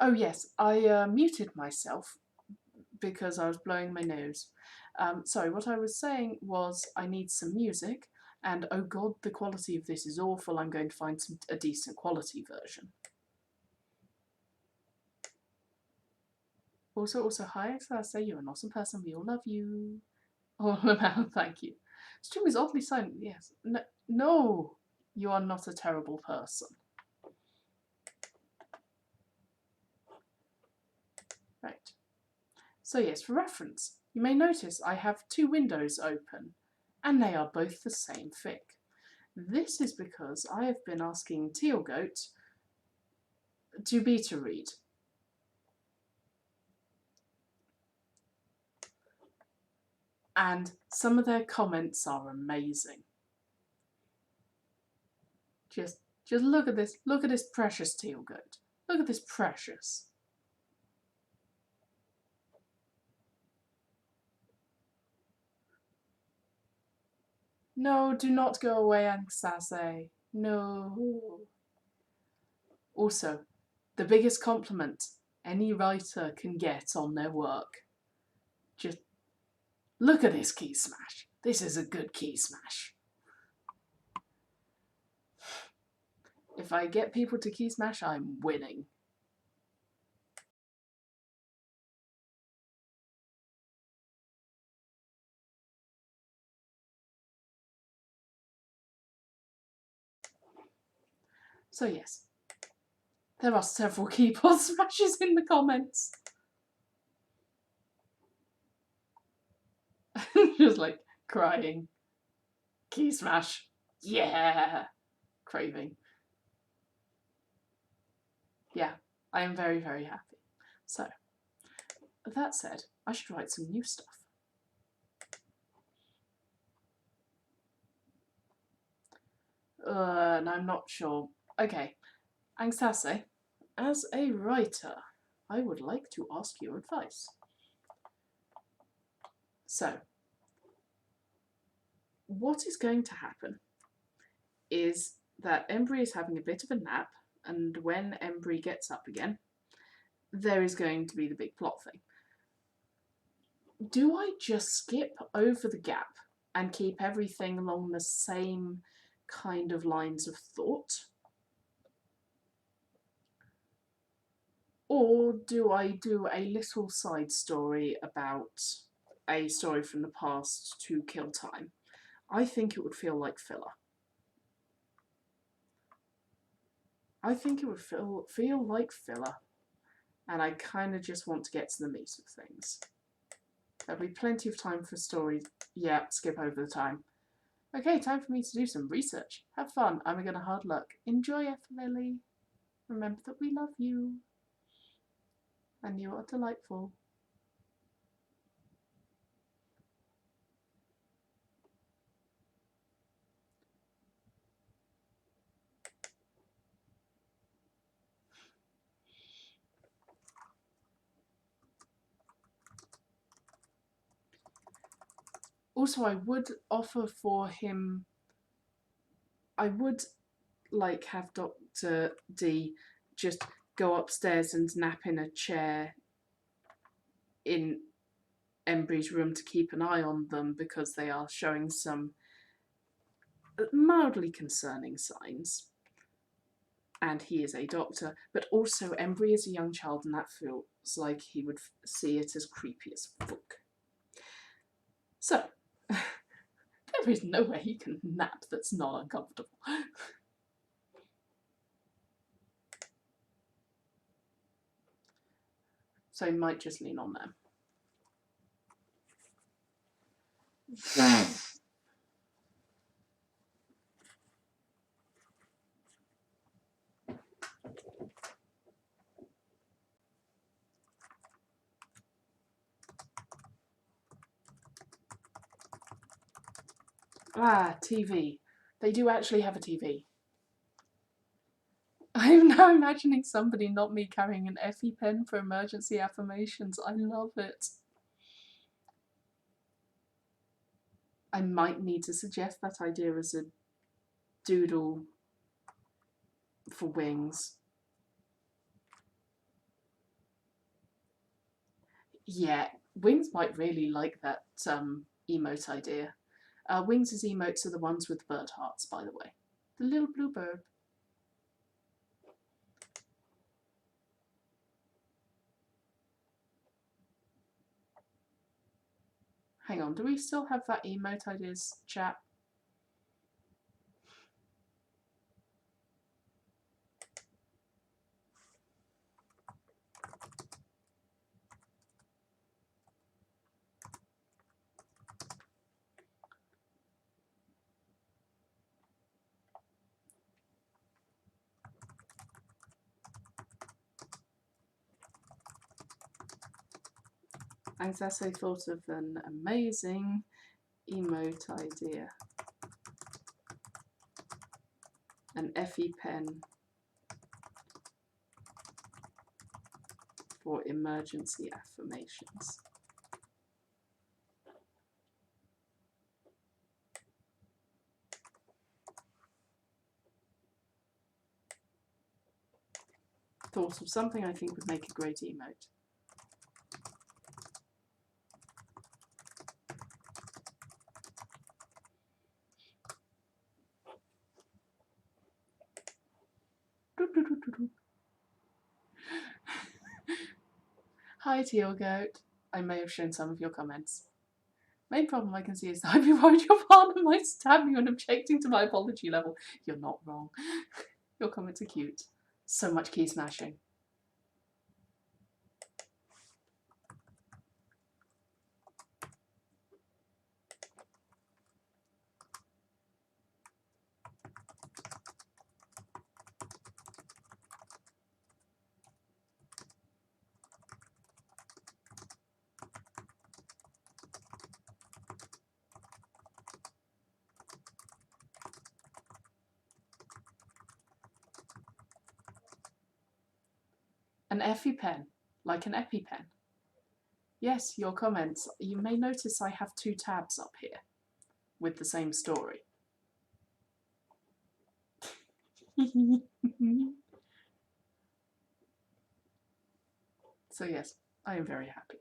Oh yes, I muted myself because I was blowing my nose. Sorry, what I was saying was I need some music, and oh god, the quality of this is awful. I'm going to find a decent quality version. Also, hi, Xasa, you're an awesome person. We all love you. All about, thank you. Stream is oddly silent. Yes. No, no, you are not a terrible person. Right. So yes, for reference, you may notice I have two windows open, and they are both the same thick. This is because I have been asking Tealgoat to beta read. And some of their comments are amazing. Just look at this. Look at this precious Tealgoat. Look at this precious. No, do not go away, Angsase. No. Also, the biggest compliment any writer can get on their work. Just look at this key smash. This is a good key smash. If I get people to key smash, I'm winning. So yes, there are several keyboard smashes in the comments. Just like crying. Key smash. Yeah. Craving. Yeah, I am very, very happy. So, that said, I should write some new stuff. And I'm not sure. Okay, Angsase, as a writer, I would like to ask your advice. So, what is going to happen is that Embry is having a bit of a nap, and when Embry gets up again, there is going to be the big plot thing. Do I just skip over the gap and keep everything along the same kind of lines of thought? Or do I do a little side story about a story from the past to kill time? I think it would feel like filler. I think it would feel like filler. And I kind of just want to get to the meat of things. There'll be plenty of time for stories. Yeah, skip over the time. Okay, time for me to do some research. Have fun. I'm gonna hard luck. Enjoy, F. Lily. Remember that we love you. And you are delightful. Also, I would offer for him. I would like have Dr. D just go upstairs and nap in a chair in Embry's room to keep an eye on them because they are showing some mildly concerning signs. And he is a doctor, but also Embry is a young child, and that feels like he would see it as creepy as fuck. So, there is no way he can nap that's not uncomfortable. So he might just lean on them. Ah, TV. They do actually have a TV. I'm now imagining somebody, not me, carrying an Effie pen for emergency affirmations. I love it. I might need to suggest that idea as a doodle for wings. Yeah, Wings might really like that emote idea. Wings' emotes are the ones with bird hearts, by the way. The little blue bird. Hang on, do we still have that emote ideas chat? Anxasso thought of an amazing emote idea. An Effie pen for emergency affirmations. Thought of something I think would make a great emote. Hi, Teal Goat. I may have shown some of your comments. Main problem I can see is that I'd be worried your partner might stab you and objecting to my apology level. You're not wrong. Your comments are cute. So much key smashing. An EpiPen, like an EpiPen. Yes, your comments. You may notice I have 2 tabs up here with the same story. So yes, I am very happy.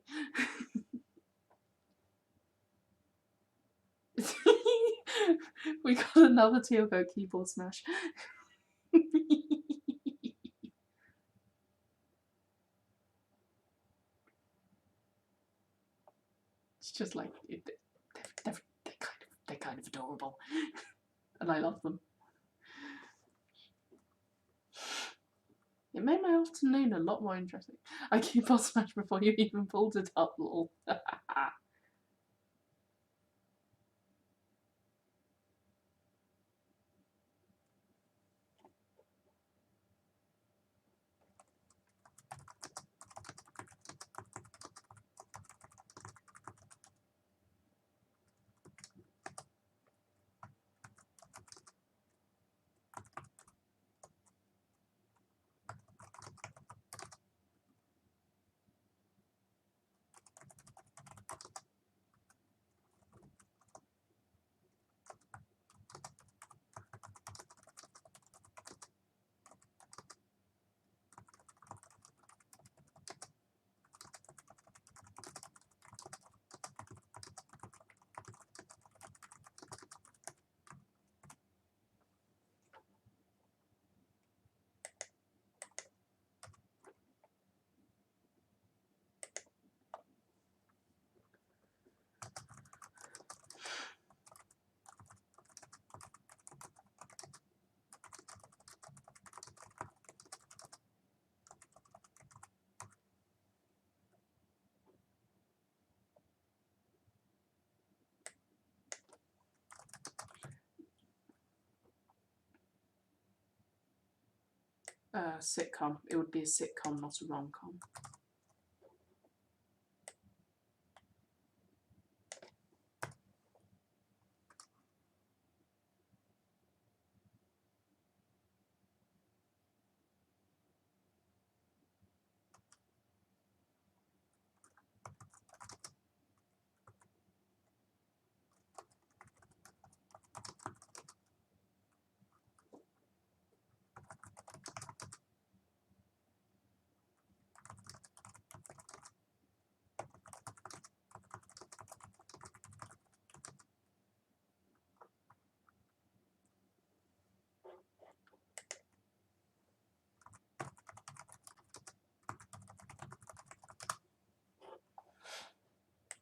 We got another Teal Goat keyboard smash. It's just like they're kind of adorable, and I love them. It made my afternoon a lot more interesting. I keyboard smash before you even pulled it up, lol. Sitcom. It would be a sitcom, not a rom-com.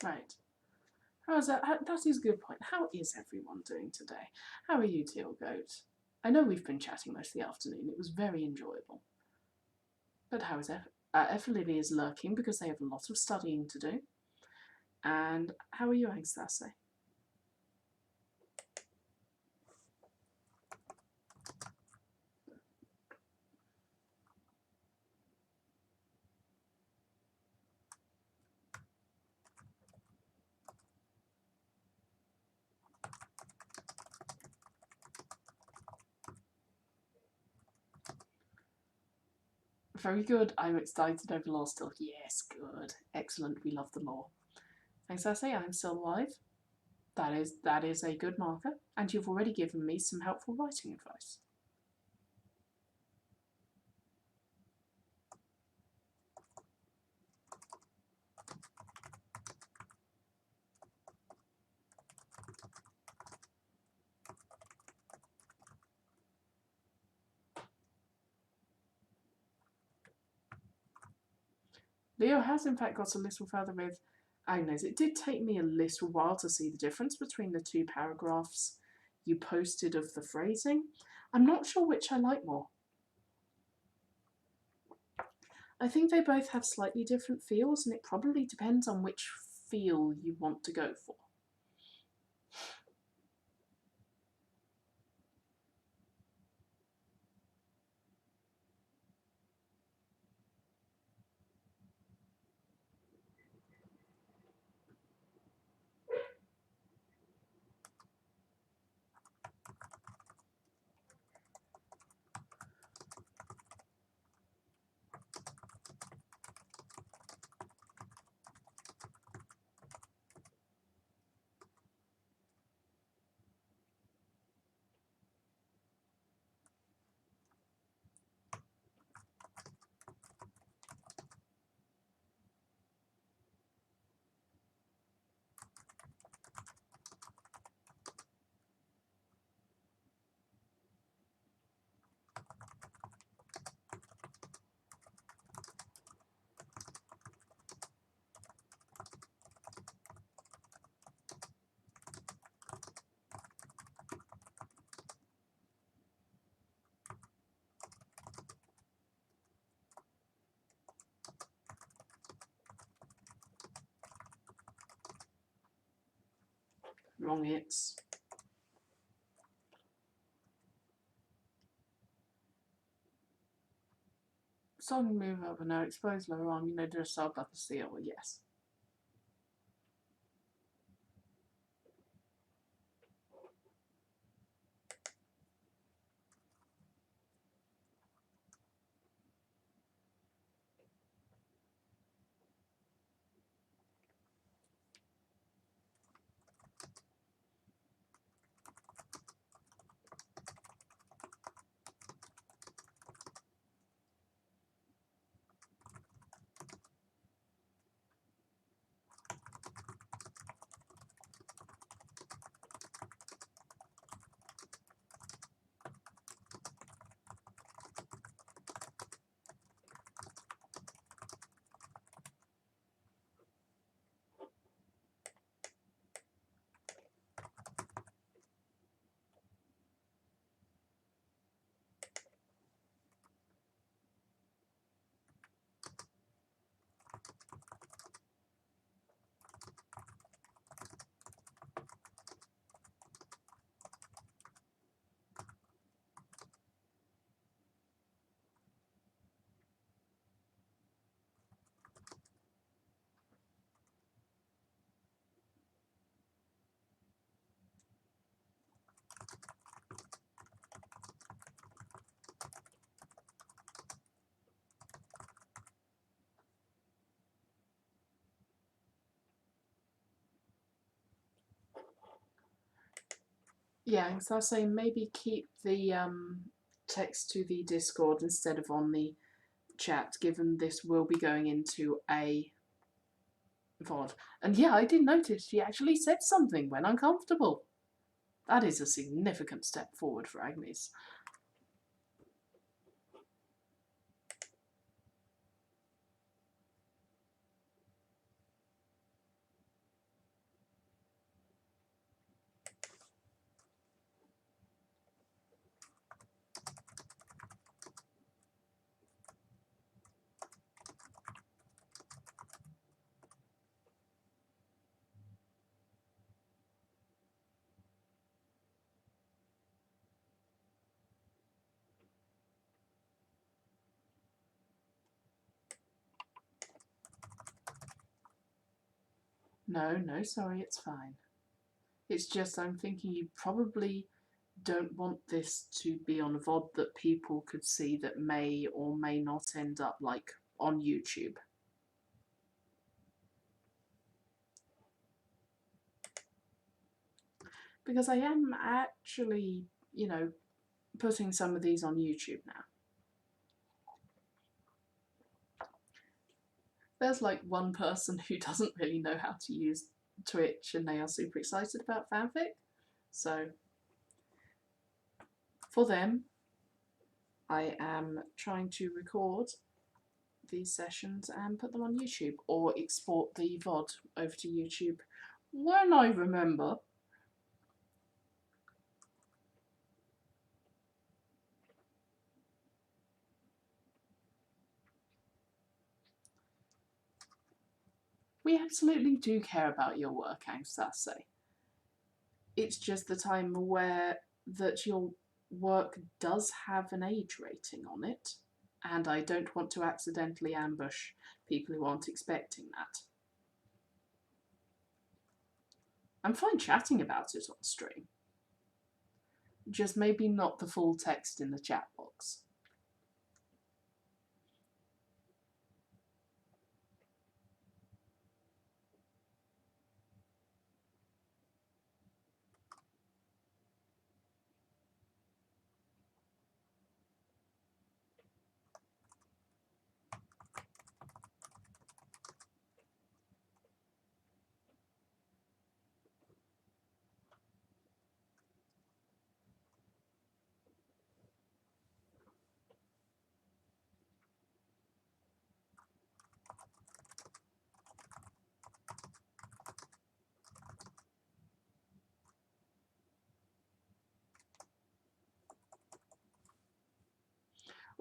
right. How's that? That is a good point. How is everyone doing today? How are you, Teal Goat? I know we've been chatting most of the afternoon. It was very enjoyable. But how is Lily is lurking because they have a lot of studying to do. And how are you, Anastase? Very good. I'm excited over law still. Yes, good. Excellent. We love the law. Thanks, I say I'm still alive. That is a good marker, and you've already given me some helpful writing advice. Leo has in fact got a little further with Agnes. It did take me a little while to see the difference between the two paragraphs you posted of the phrasing. I'm not sure which I like more. I think they both have slightly different feels, and it probably depends on which feel you want to go for. Wrong hits. Sudden move up and now exposed lower arm, you know, just up like a seal, yes. Yeah, so I was saying maybe keep the text to the Discord instead of on the chat, given this will be going into a VOD. And yeah, I did notice she actually said something when uncomfortable. That is a significant step forward for Agnes. No, no, sorry, it's fine. It's just I'm thinking you probably don't want this to be on a VOD that people could see that may or may not end up like on YouTube. Because I am actually, putting some of these on YouTube now. There's like one person who doesn't really know how to use Twitch and they are super excited about fanfic. So for them, I am trying to record these sessions and put them on YouTube or export the VOD over to YouTube when I remember. We absolutely do care about your work, Angstase. It's just that I'm aware that your work does have an age rating on it, and I don't want to accidentally ambush people who aren't expecting that. I'm fine chatting about it on stream. Just maybe not the full text in the chat box.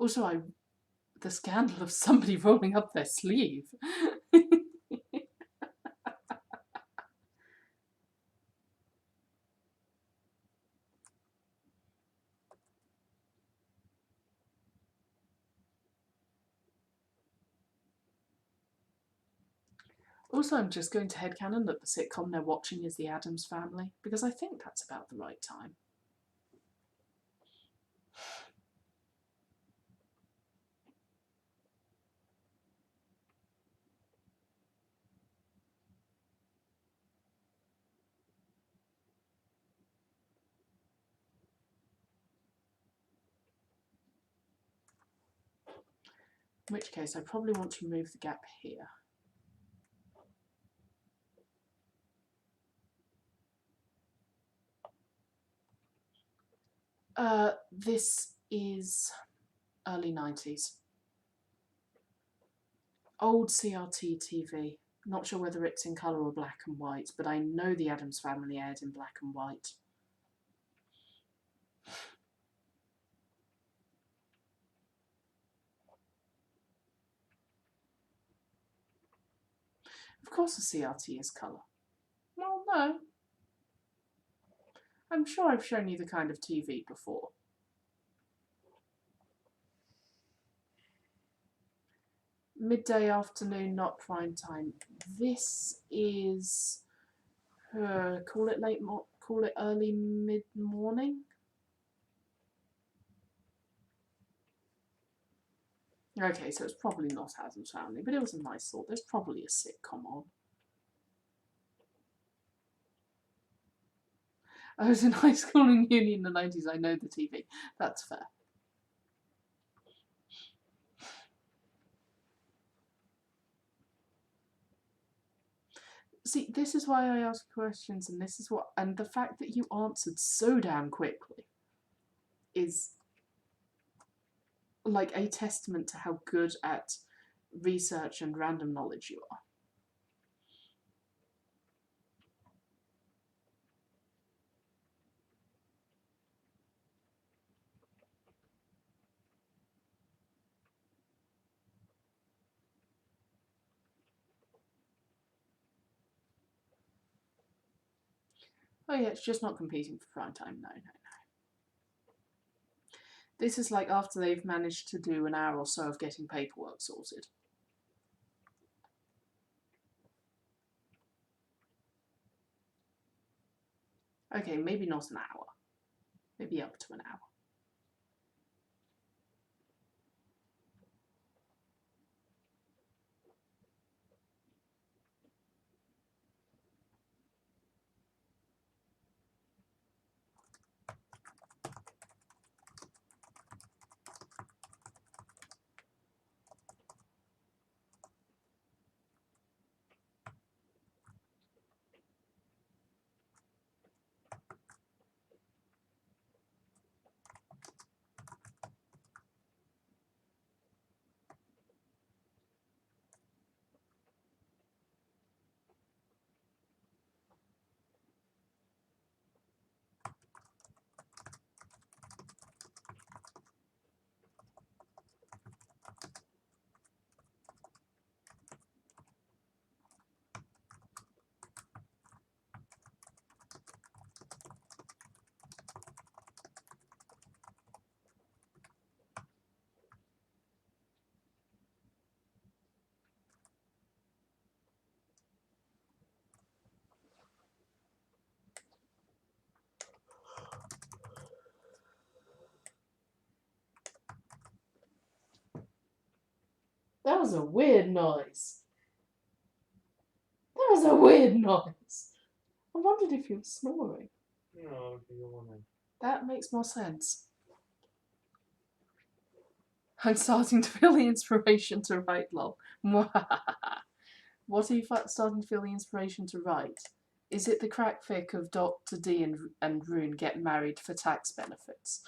Also, the scandal of somebody rolling up their sleeve. Also, I'm just going to headcanon that the sitcom they're watching is The Addams Family, because I think that's about the right time. In which case, I probably want to remove the gap here. This is early 90s. Old CRT TV. Not sure whether it's in colour or black and white, but I know The Addams Family aired in black and white. Of course a CRT is colour. Well, no. I'm sure I've shown you the kind of TV before. Midday, afternoon, not prime time. This is call it early mid morning. Okay, so it's probably not Addams Family, but it was a nice thought. There's probably a sitcom on. I was in high school and uni in the 90s. I know the TV. That's fair. See, this is why I ask questions, and the fact that you answered so damn quickly is like a testament to how good at research and random knowledge you are. Oh yeah, it's just not competing for prime time. No. This is like after they've managed to do an hour or so of getting paperwork sorted. Okay, maybe not an hour. Maybe up to an hour. That was a weird noise. That was a weird noise. I wondered if you were snoring. No, yawning. That makes more sense. I'm starting to feel the inspiration to write, lol. What are you starting to feel the inspiration to write? Is it the crack fic of Dr. D and Rune get married for tax benefits?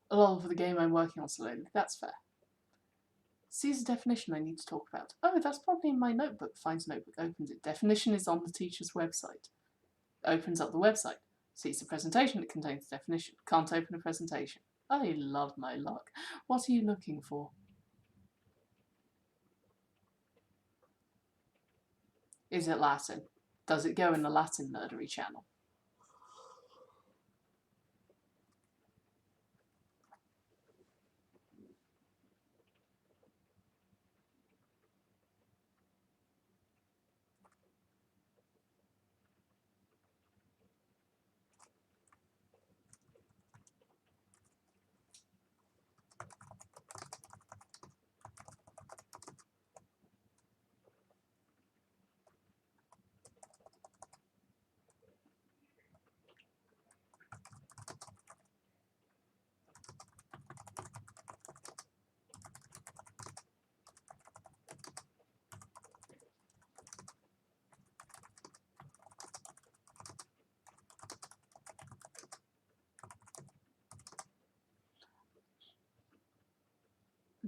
Lol, for the game I'm working on slowly. That's fair. Sees a definition I need to talk about. Oh, that's probably in my notebook. Finds notebook, opens it. Definition is on the teacher's website. Opens up the website. Sees the presentation that contains the definition. Can't open a presentation. I love my luck. What are you looking for? Is it Latin? Does it go in the Latin nerdery channel?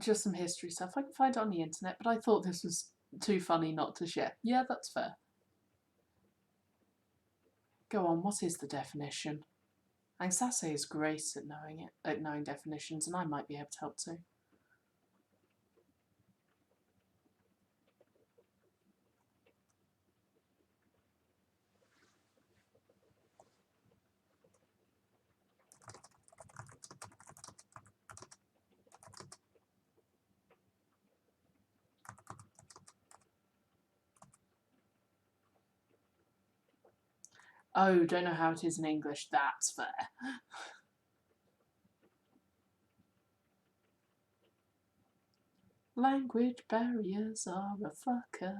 Just some history stuff. I can find it on the internet, but I thought this was too funny not to share. Yeah, that's fair. Go on, what is the definition? Anxase is great at knowing definitions, and I might be able to help too. Oh, don't know how it is in English. That's fair. Language barriers are a fucker.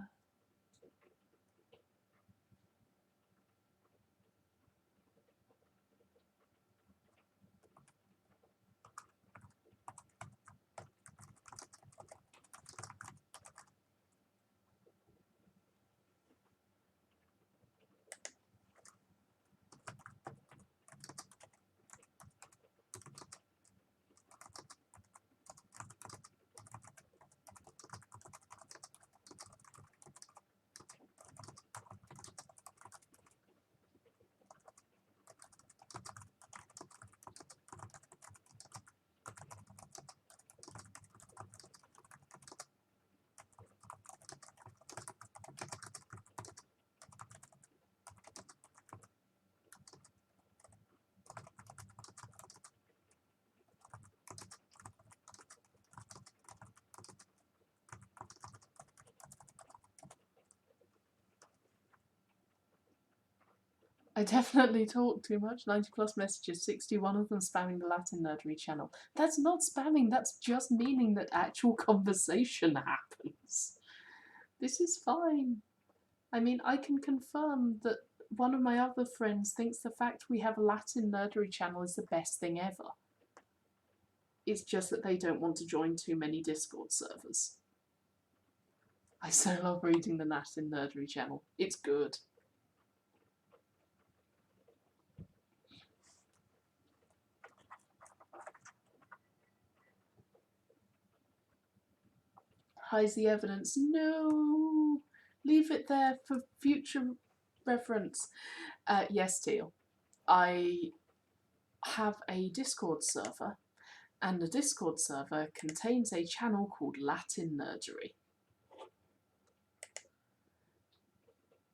I definitely talk too much. 90 plus messages, 61 of them spamming the Latin Nerdery channel. That's not spamming, that's just meaning that actual conversation happens. This is fine. I mean, I can confirm that one of my other friends thinks the fact we have a Latin Nerdery channel is the best thing ever. It's just that they don't want to join too many Discord servers. I so love reading the Latin Nerdery channel. It's good. Hides the evidence. No! Leave it there for future reference. Yes, Teal. I have a Discord server, and the Discord server contains a channel called Latin Nerdery.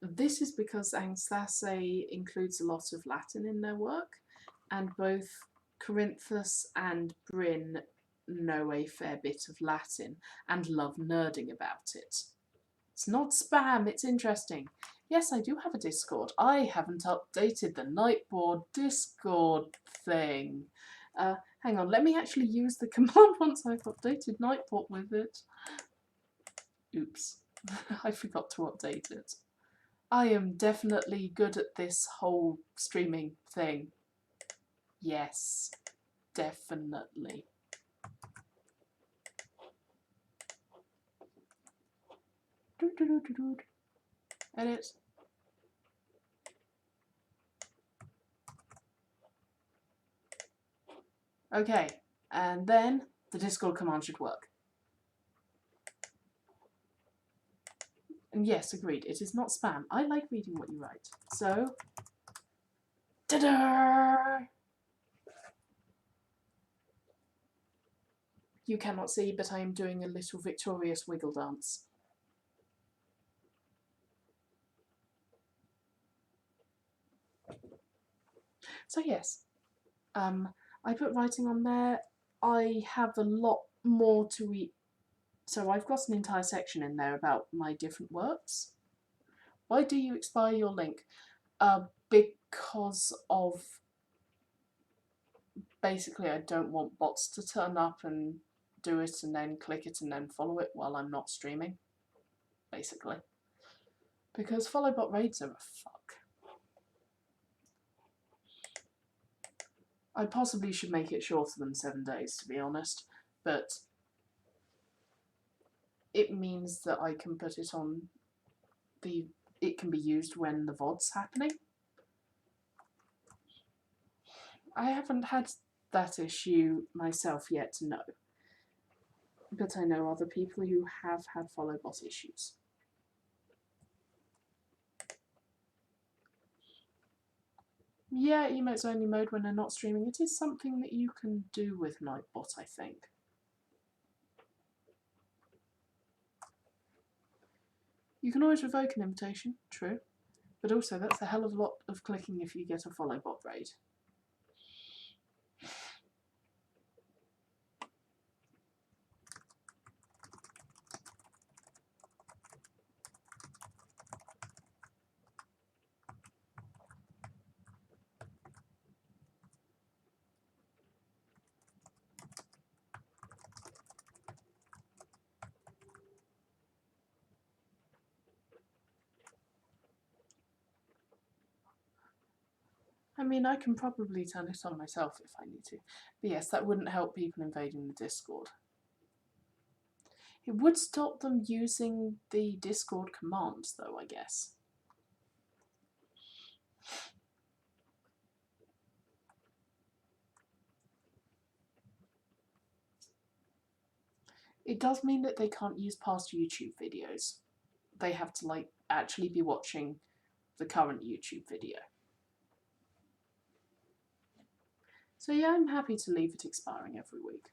This is because Angstase includes a lot of Latin in their work, and both Corinthus and Bryn know a fair bit of Latin and love nerding about it. It's not spam, it's interesting. Yes, I do have a Discord. I haven't updated the Nightboard Discord thing. Hang on, let me actually use the command once I've updated Nightbot with it. Oops, I forgot to update it. I am definitely good at this whole streaming thing. Yes, definitely. Edit. Okay, and then the Discord command should work. And yes, agreed, it is not spam. I like reading what you write. So, ta-da! You cannot see, but I am doing a little victorious wiggle dance. So yes, I put writing on there. I have a lot more to eat. So I've got an entire section in there about my different works. Why do you expire your link? Because of basically I don't want bots to turn up and do it and then click it and then follow it while I'm not streaming. Basically. Because follow bot raids are a fuck. I possibly should make it shorter than 7 days, to be honest, but it means that I can put it on the... it can be used when the VOD's happening. I haven't had that issue myself yet to know, but I know other people who have had follow bot issues. Yeah, emotes only mode when they're not streaming. It is something that you can do with Nightbot, I think. You can always revoke an invitation, true, but also that's a hell of a lot of clicking if you get a follow bot raid. I mean, I can probably turn it on myself if I need to. But yes, that wouldn't help people invading the Discord. It would stop them using the Discord commands, though, I guess. It does mean that they can't use past YouTube videos. They have to, like, actually be watching the current YouTube video. So yeah, I'm happy to leave it expiring every week.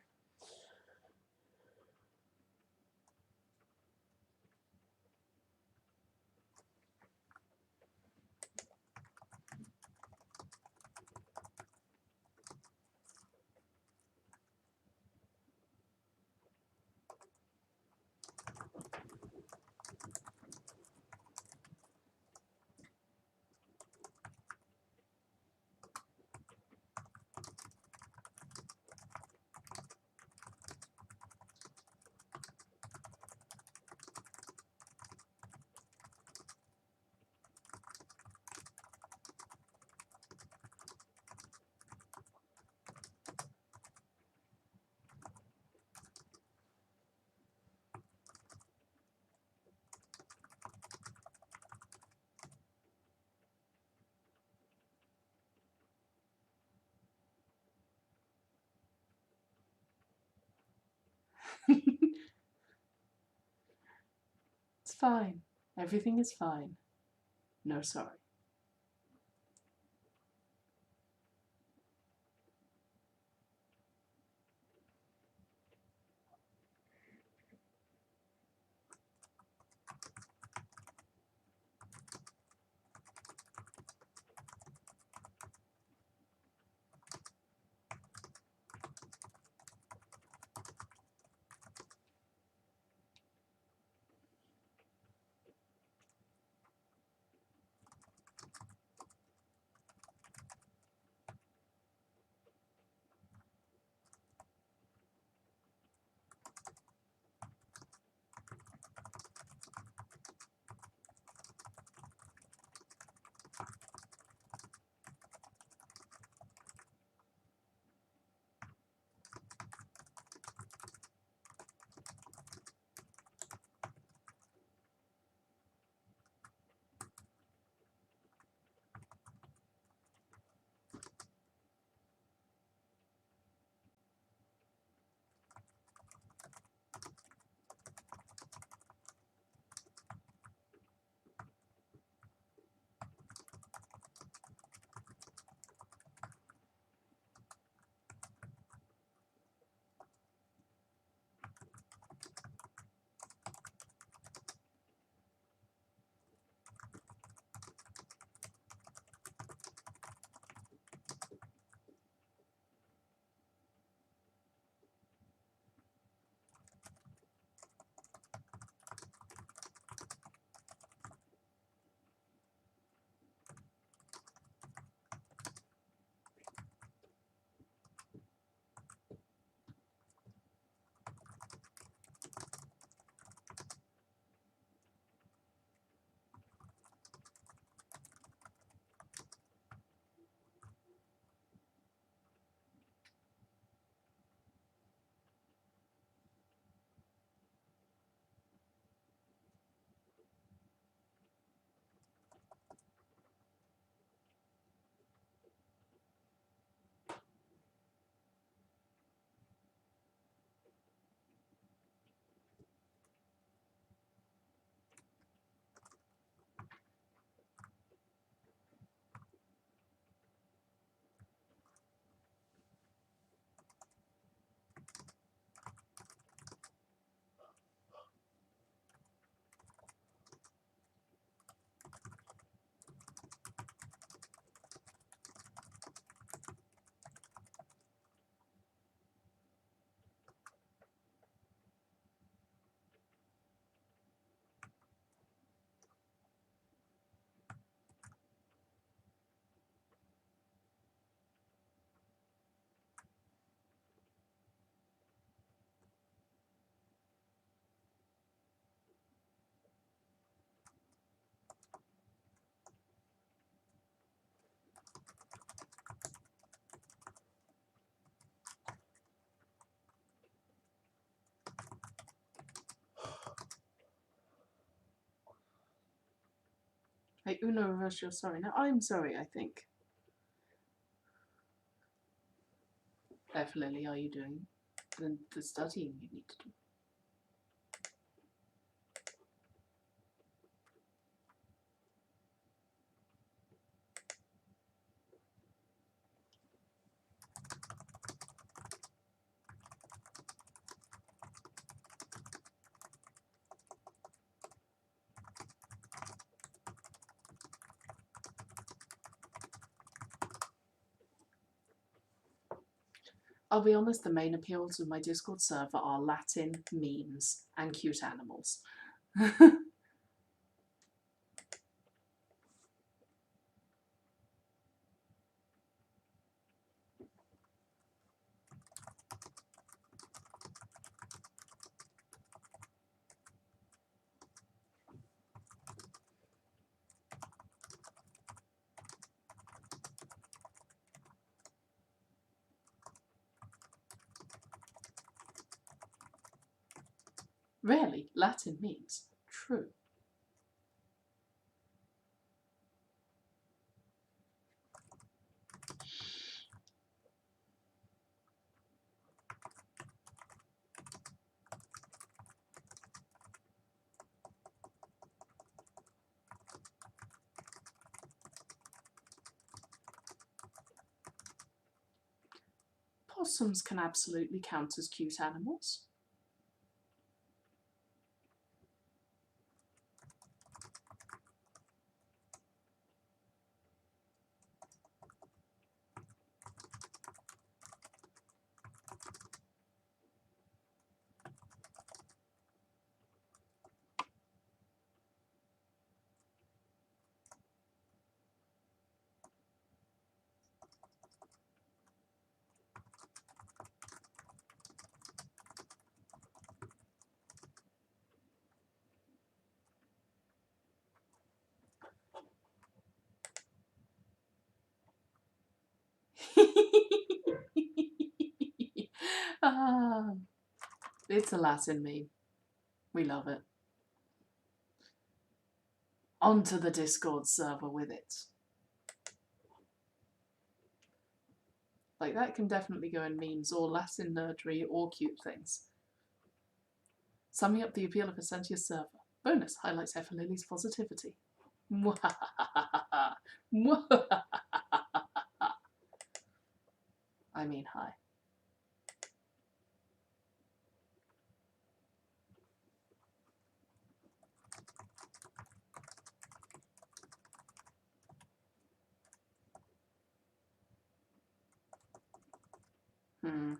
It's fine. Everything is fine. No sorry. Hey, Uno, reverse your sorry. Now I'm sorry, I think. F. Lily, are you doing the studying you need to do? I'll be honest, the main appeals of my Discord server are Latin, memes, and cute animals. Really, Latin memes. True. Possums can absolutely count as cute animals. Ah, it's a Latin meme. We love it. Onto the Discord server with it. Like, that can definitely go in memes or Latin nerdery or cute things. Summing up the appeal of a sentient server. Bonus highlights Lily's positivity. I mean, hi. Hmm.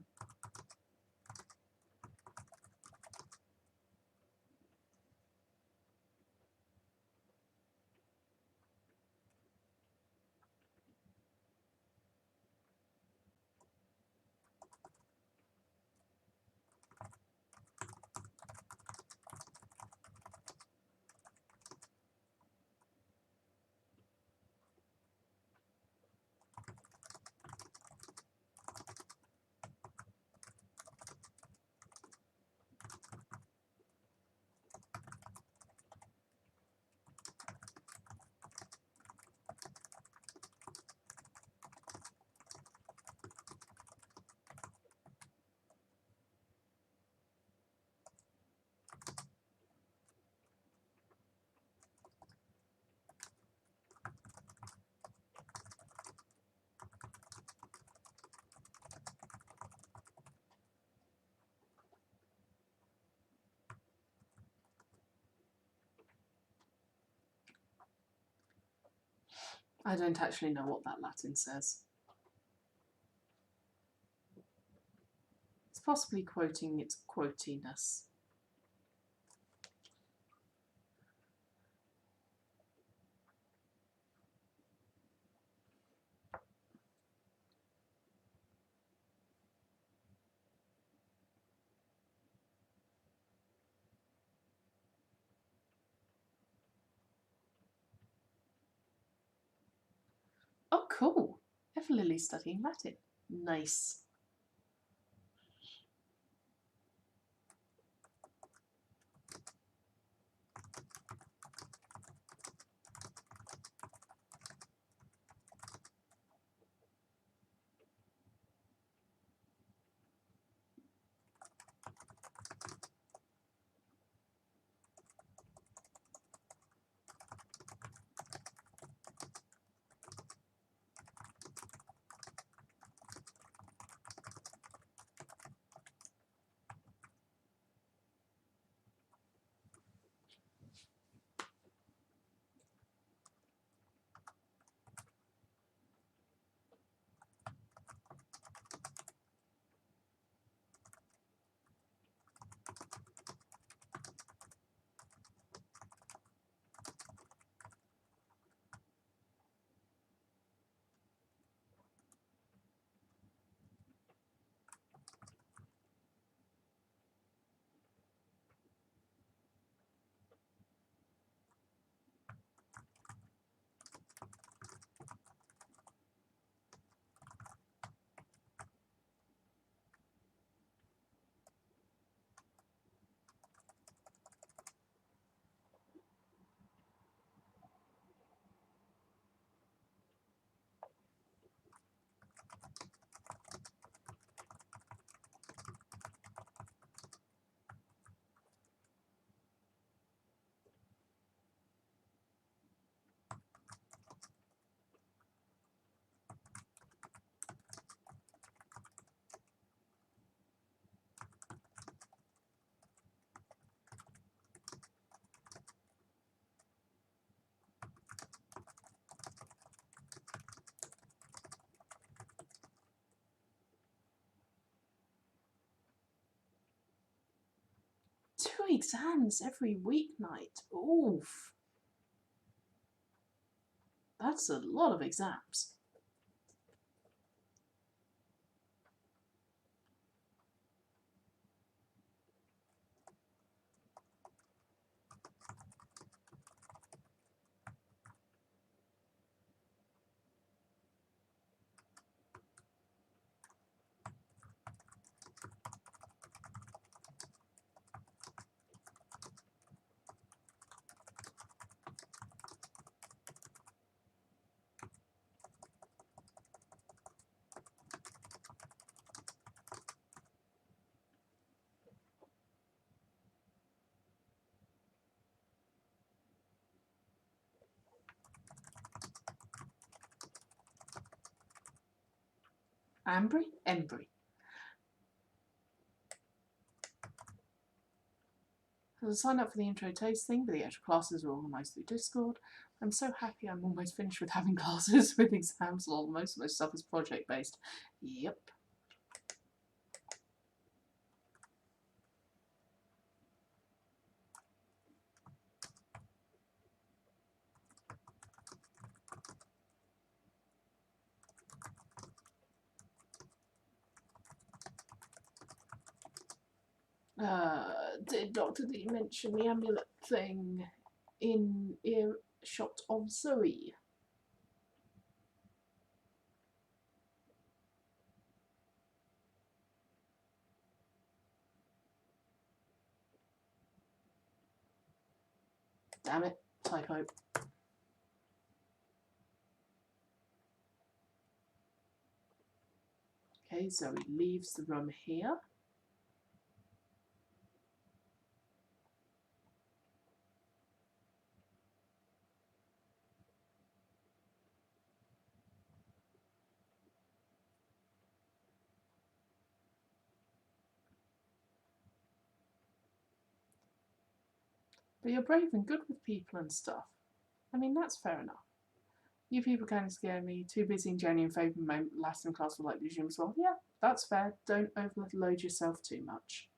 I don't actually know what that Latin says. It's possibly quoting its quotiness. Oh, cool. Lily's studying Latin. Nice. 2 exams every weeknight. Oof. That's a lot of exams. Ambry? Embry. I signed up for the intro taste thing, but the extra classes are organised through Discord. I'm so happy I'm almost finished with having classes with exams. Lol, most of my stuff is project based. Yep. Did Dr. D mention the amulet thing in earshot of Zoe? Damn it, typo. Okay, Zoe leaves the room here. But you're brave and good with people and stuff. I mean, that's fair enough. You people kind of scare me. Too busy in genuine favour my last in class will like the gym as well. Yeah, that's fair. Don't overload yourself too much.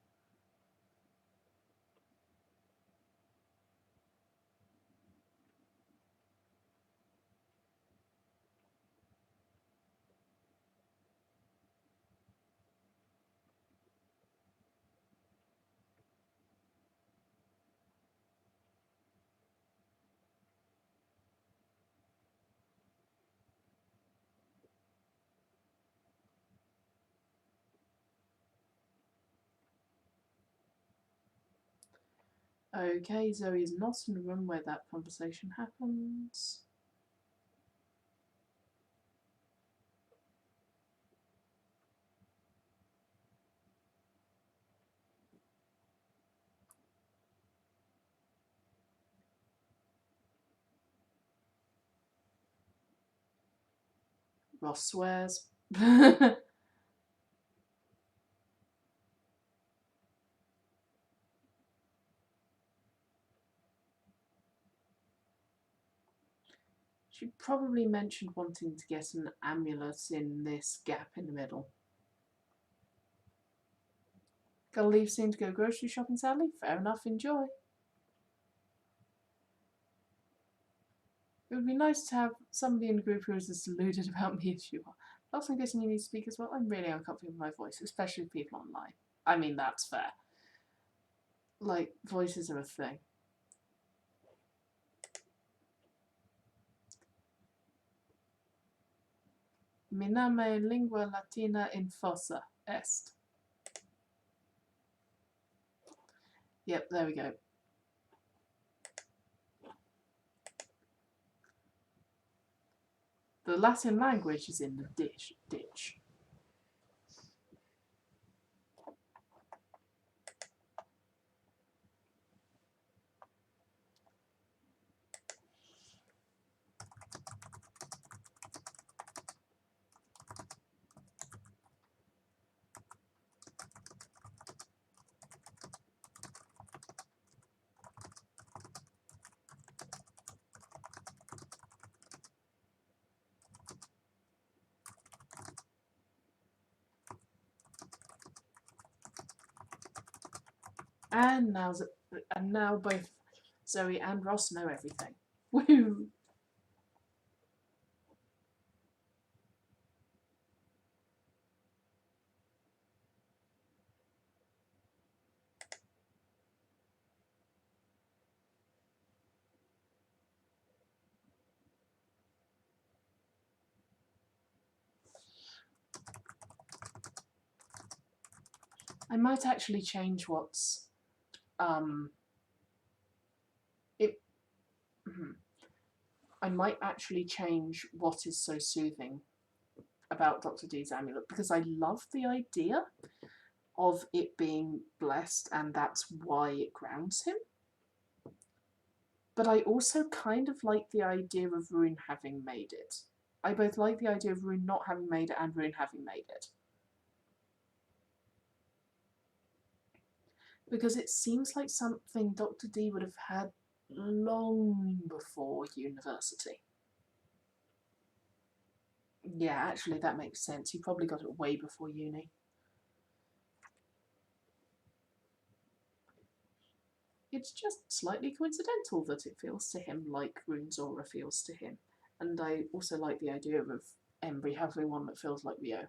Okay, Zoe is not in the room where that conversation happens. Ross swears. She probably mentioned wanting to get an amulet in this gap in the middle. Gotta leave soon to go grocery shopping, sadly. Fair enough, enjoy. It would be nice to have somebody in the group who is as deluded about me as you are. Also, I'm guessing you need to speak as well. I'm really uncomfortable with my voice, especially with people online. I mean, that's fair. Like, voices are a thing. Mi nome lingua latina in fossa est. Yep, there we go. The Latin language is in the ditch. And now both Zoe and Ross know everything. Woo! I might actually change what's it. I might actually change what is so soothing about Dr. D's amulet because I love the idea of it being blessed and that's why it grounds him. But I also kind of like the idea of Rune having made it. I both like the idea of Rune not having made it and Rune having made it. Because it seems like something Dr. D would have had long before university. Yeah, actually, that makes sense. He probably got it way before uni. It's just slightly coincidental that it feels to him like Rune's aura feels to him. And I also like the idea of Embry having one that feels like Rio.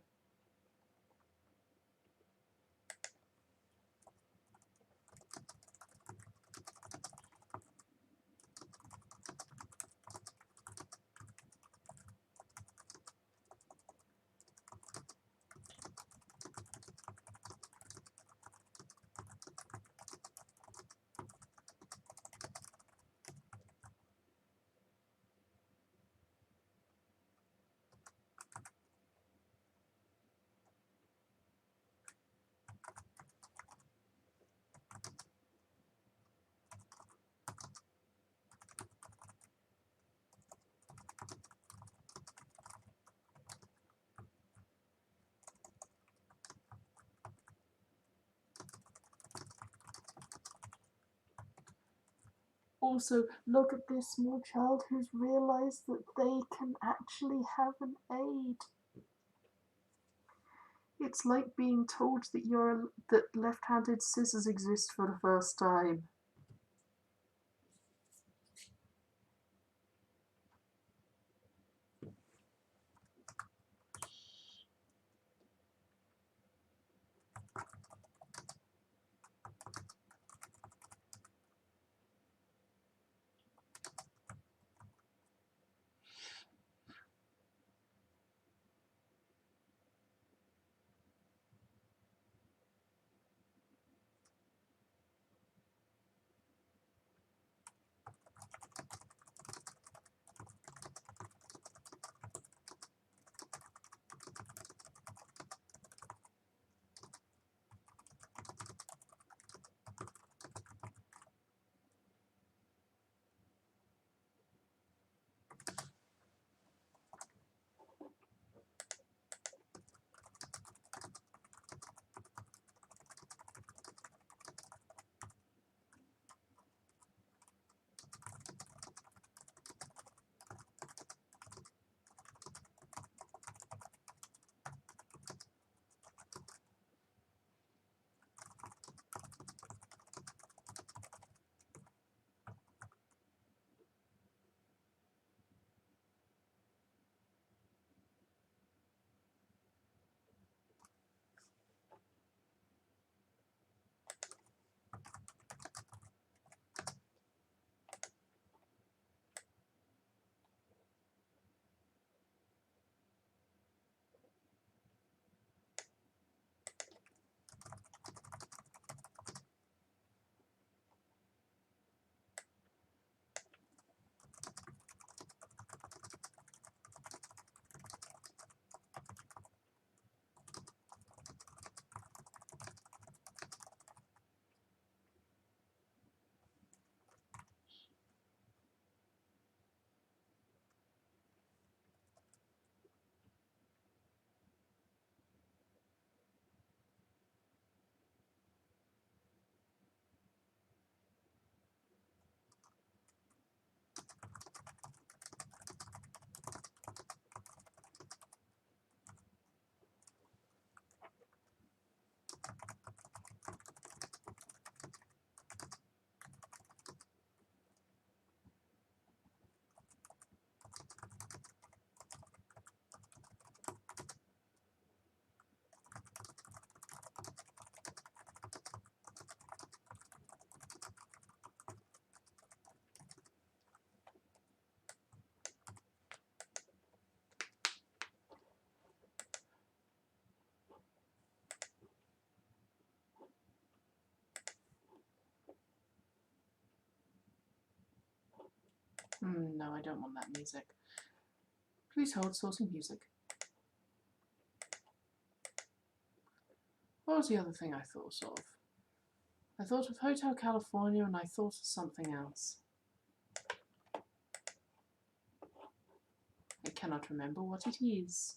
Also, look at this small child who's realised that they can actually have an aid. It's like being told that left-handed scissors exist for the first time. No, I don't want that music. Please hold sourcing music. What was the other thing I thought of? I thought of Hotel California and I thought of something else. I cannot remember what it is.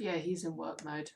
Yeah, he's in work mode.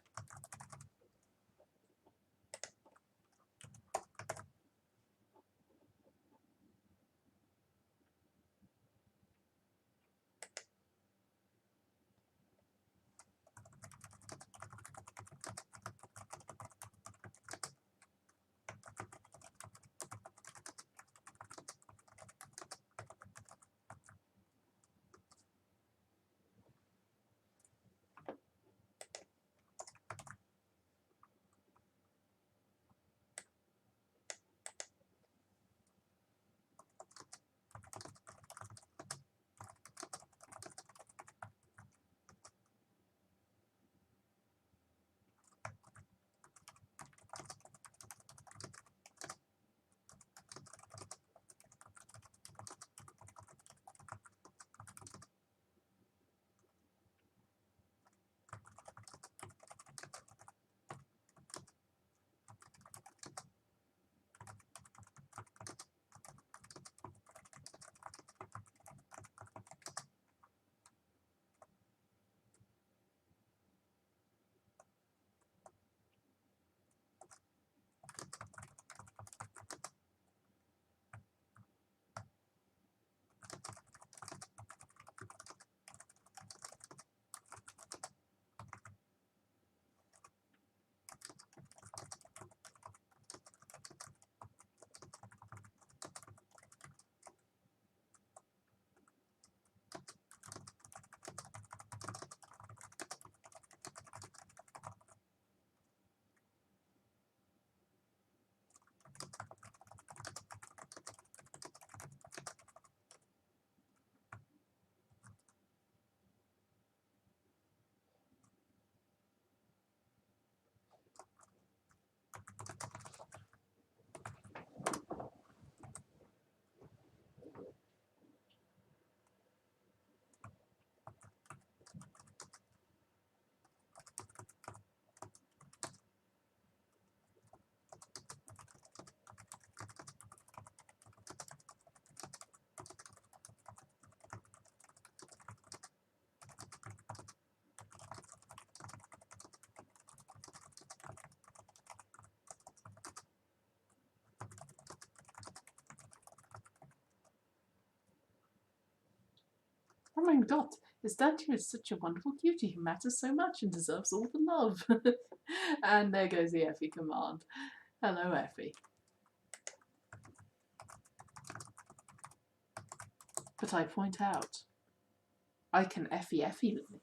Oh my god, his statue is such a wonderful cutie who matters so much and deserves all the love. And there goes the Effie command. Hello, Effie. But I point out, I can Effie Lily.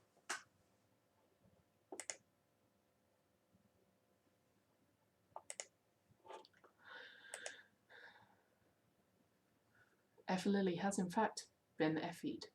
Effie Lily has in fact been Effied.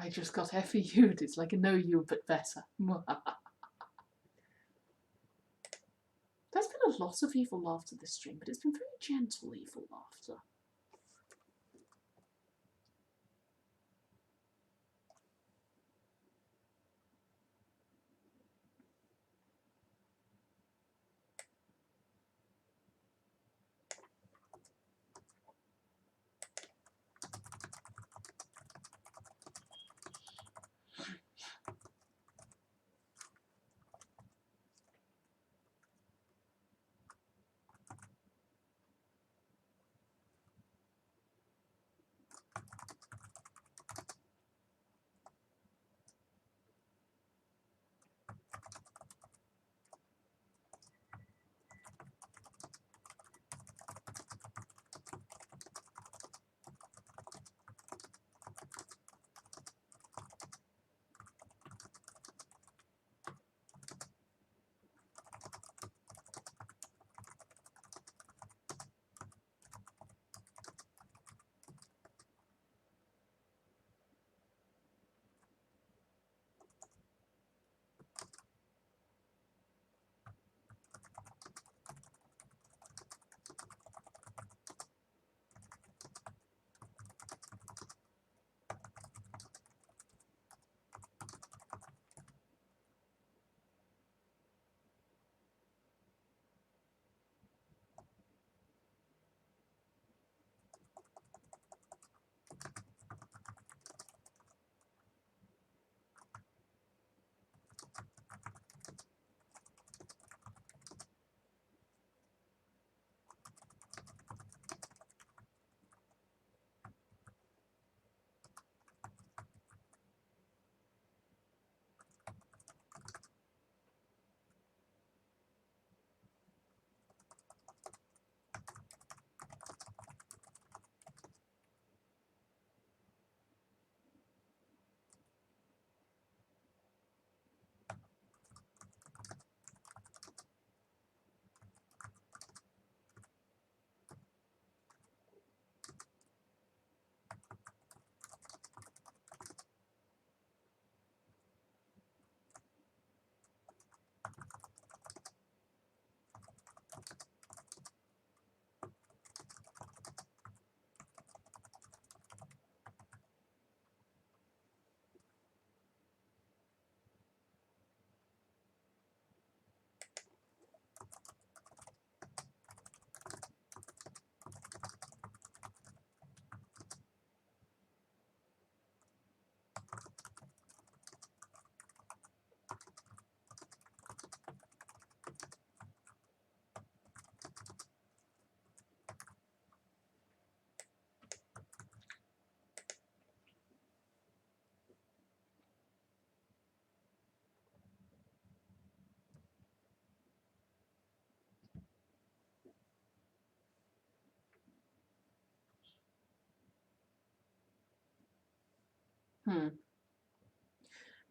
I just got Effie You'd. It's like a no you but better. There's been a lot of evil laughter this stream, but it's been very gentle evil laughter.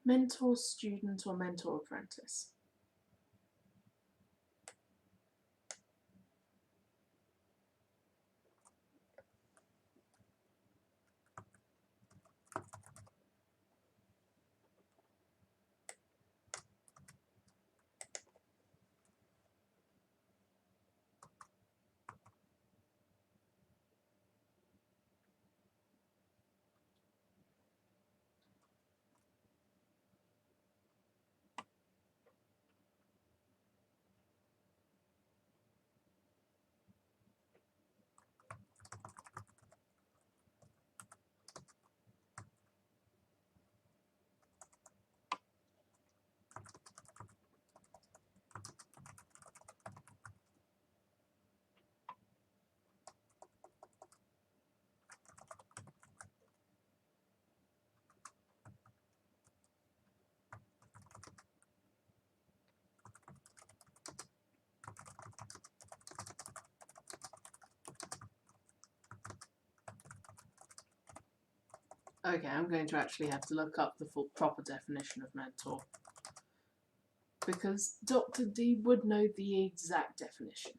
Mentor student or mentor apprentice? Okay, I'm going to actually have to look up the full proper definition of mentor, because Dr. D would know the exact definition.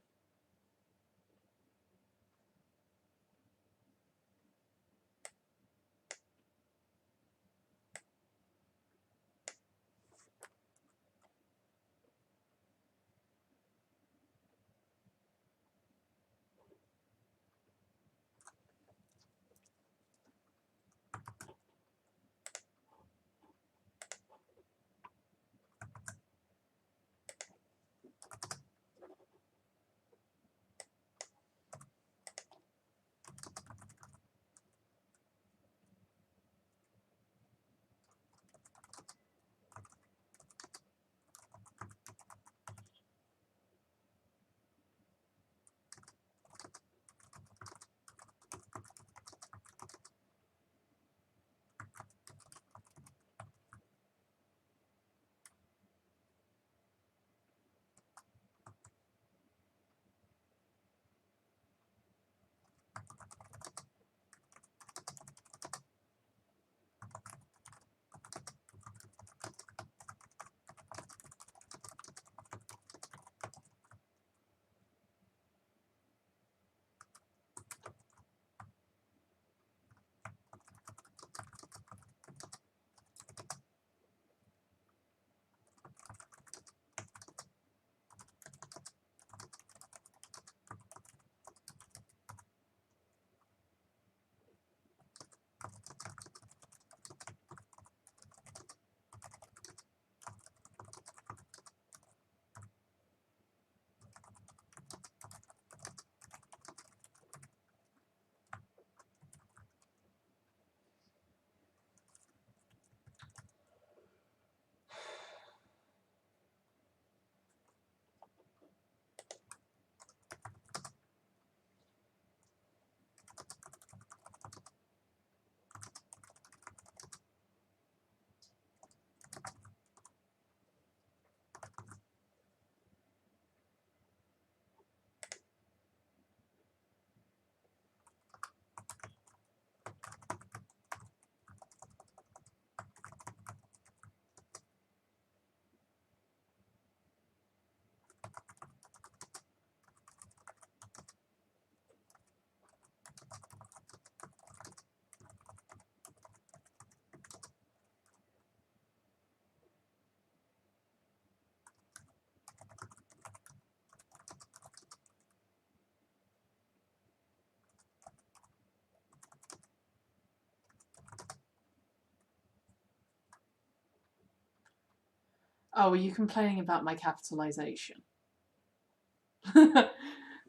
Oh, are you complaining about my capitalisation?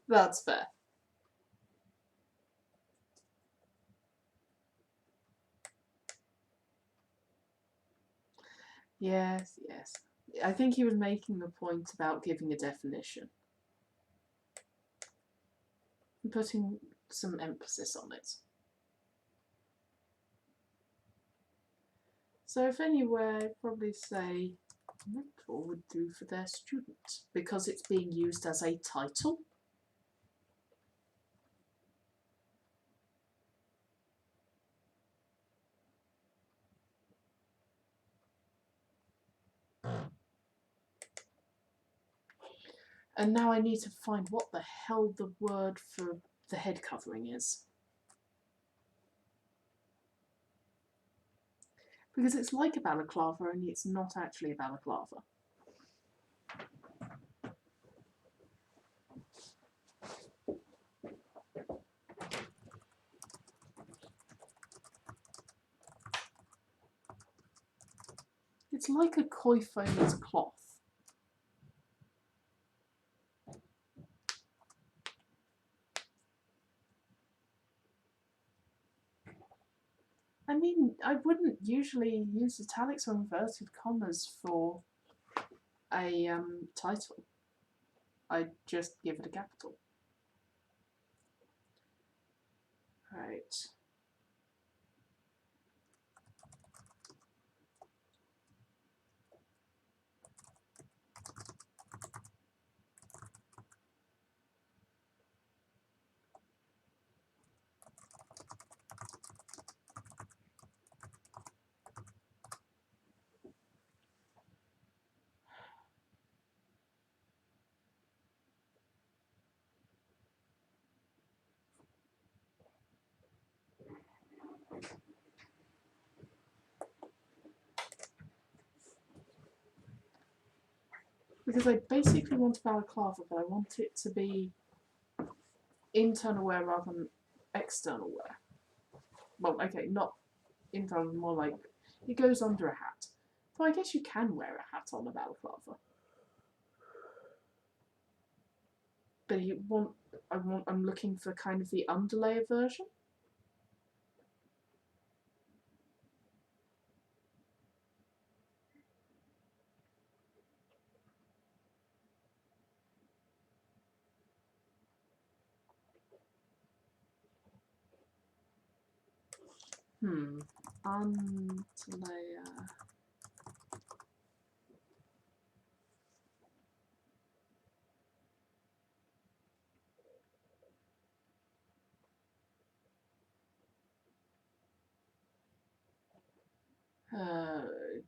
That's fair. Yes, yes. I think he was making the point about giving a definition and putting some emphasis on it. So if anywhere, I'd probably say mentor would do for their student, because it's being used as a title. And now I need to find what the hell the word for the head covering is. Because it's like a balaclava, only it's not actually a balaclava. It's like a coifone's cloth. I mean, I wouldn't usually use italics or inverted commas for a title. I'd just give it a capital. Right. Because I basically want a balaclava, but I want it to be internal wear rather than external wear. Well, okay, not internal, more like it goes under a hat. So I guess you can wear a hat on a balaclava. But I'm looking for kind of the underlayer version. Underlayer.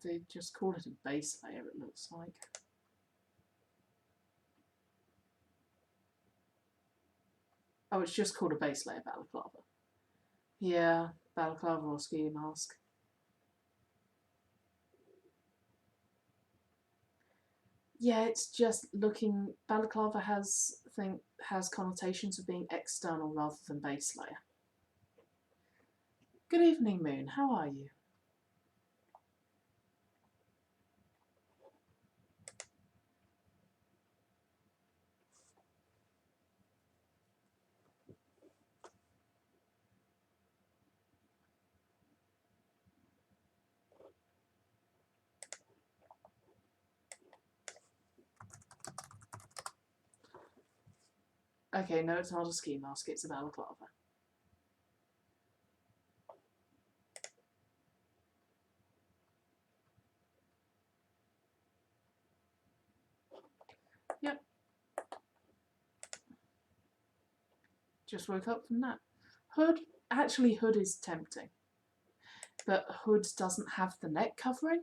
They just call it a base layer, it looks like. Oh, it's just called a base layer balaclava. Yeah, balaclava or ski mask. Yeah, it's just looking. Balaclava has connotations of being external rather than base layer. Good evening, Moon. How are you? Okay, no, it's not a ski mask. It's a balaclava. Yep. Just woke up from that. Hood. Actually, hood is tempting. But hood doesn't have the neck covering.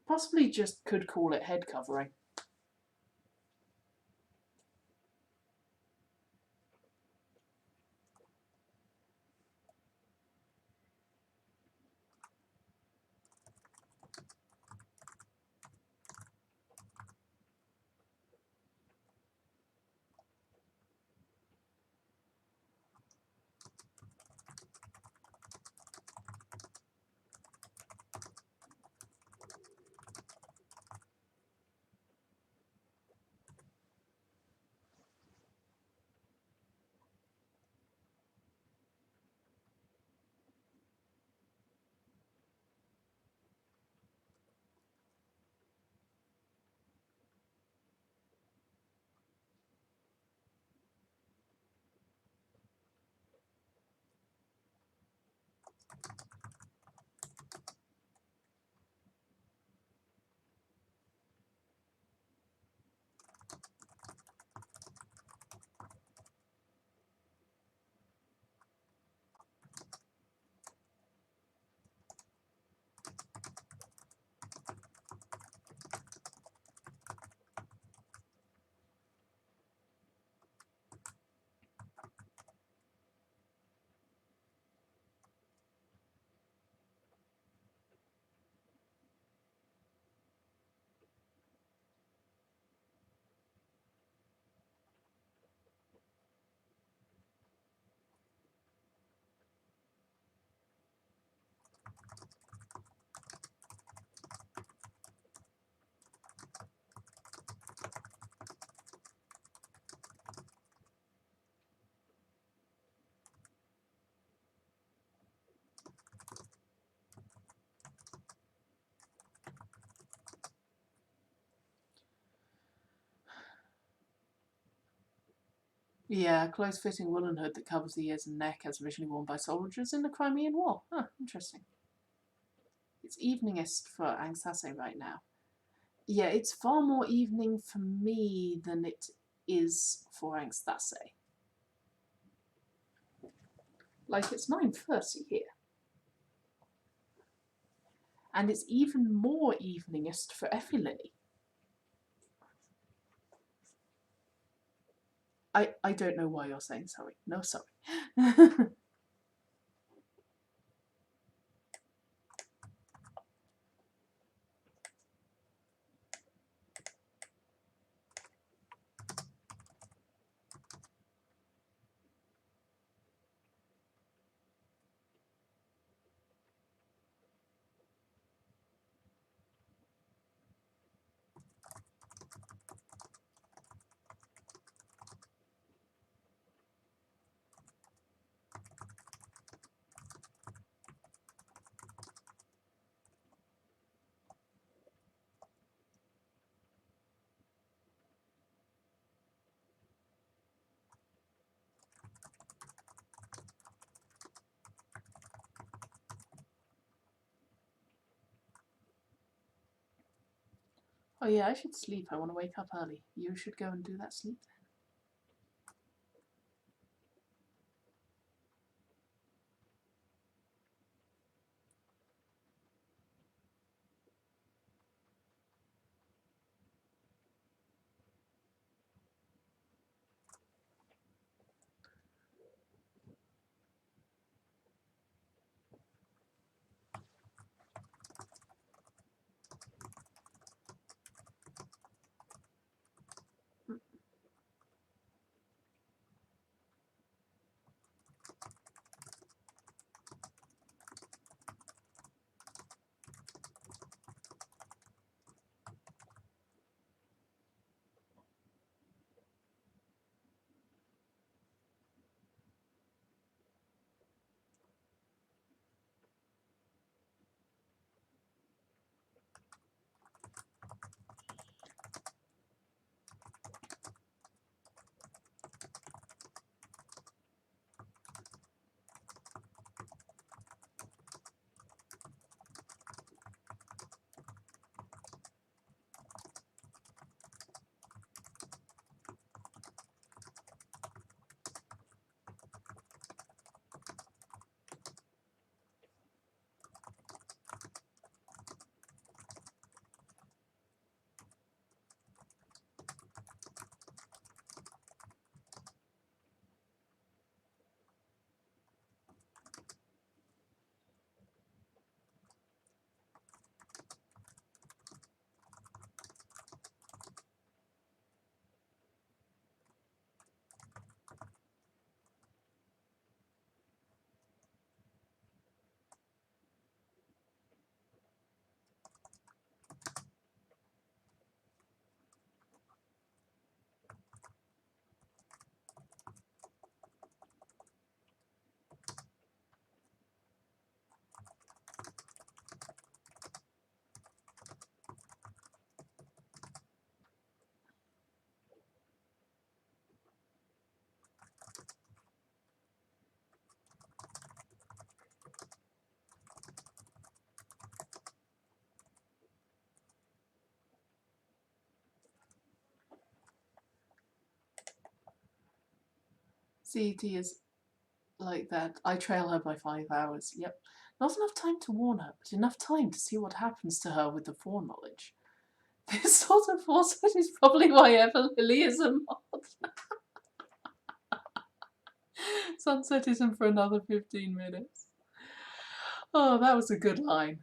Possibly just could call it head covering. Yeah, close-fitting woolen hood that covers the ears and neck as originally worn by soldiers in the Crimean War. Huh, interesting. It's eveningist for Angsace right now. Yeah, it's far more evening for me than it is for Angstace. Like, it's 9:30 here. And it's even more eveningist for Effie. I don't know why you're saying sorry. No, sorry. Oh yeah, I should sleep. I want to wake up early. You should go and do that sleep then. CET is like that. I trail her by 5 hours. Yep. Not enough time to warn her, but enough time to see what happens to her with the foreknowledge. This sort of foresight is probably why Everlily is a mod. Sunset isn't for another 15 minutes. Oh, that was a good line.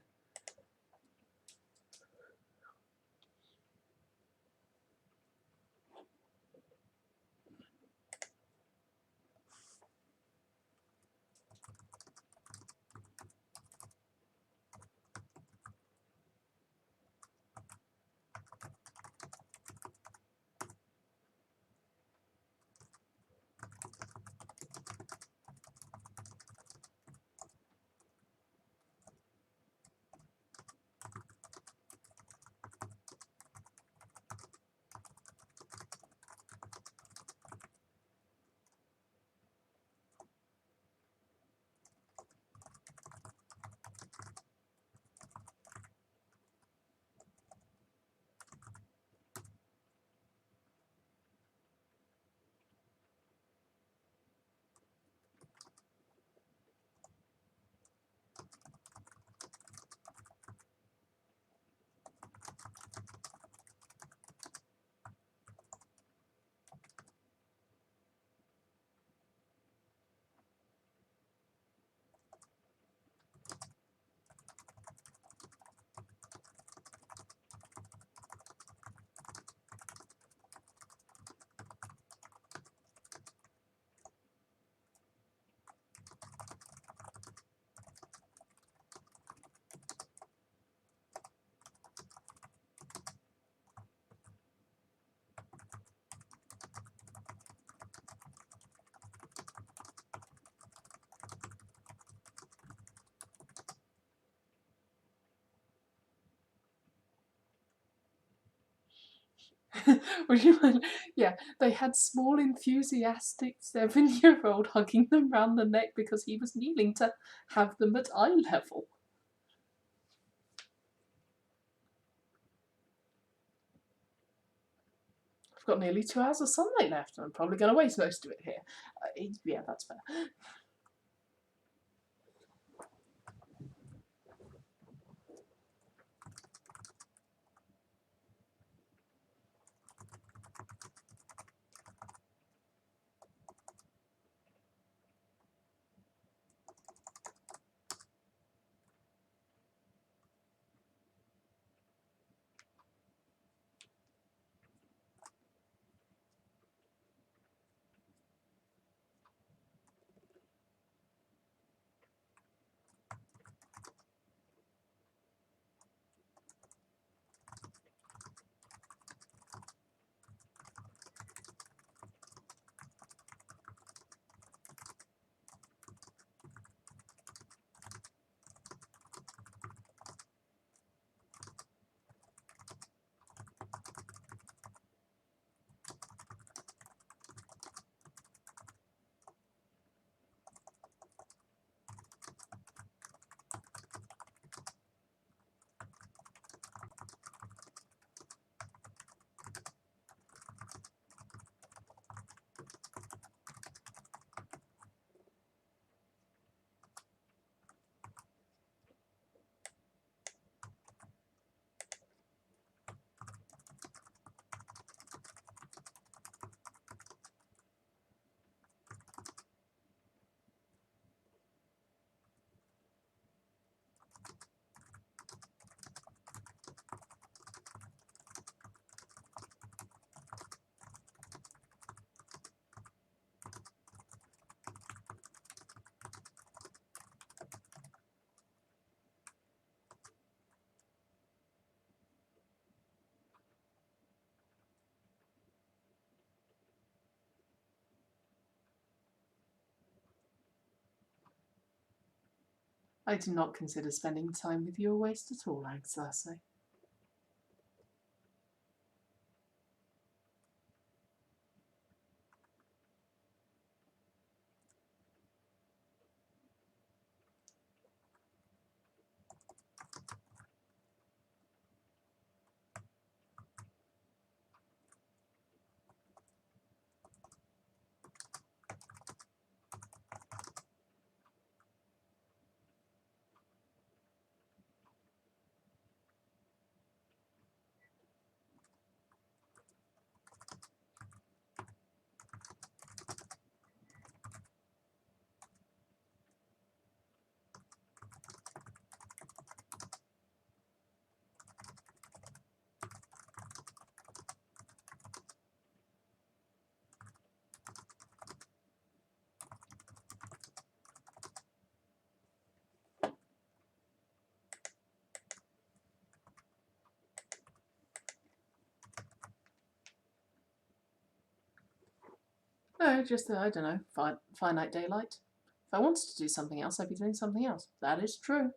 Would you mind? Yeah, they had small, enthusiastic 7-year-old hugging them round the neck because he was kneeling to have them at eye level. I've got nearly 2 hours of sunlight left, and I'm probably going to waste most of it here. Yeah, that's fair. I do not consider spending time with you a waste at all, Aunt Cersei. No, just, I don't know, finite daylight. If I wanted to do something else, I'd be doing something else. That is true.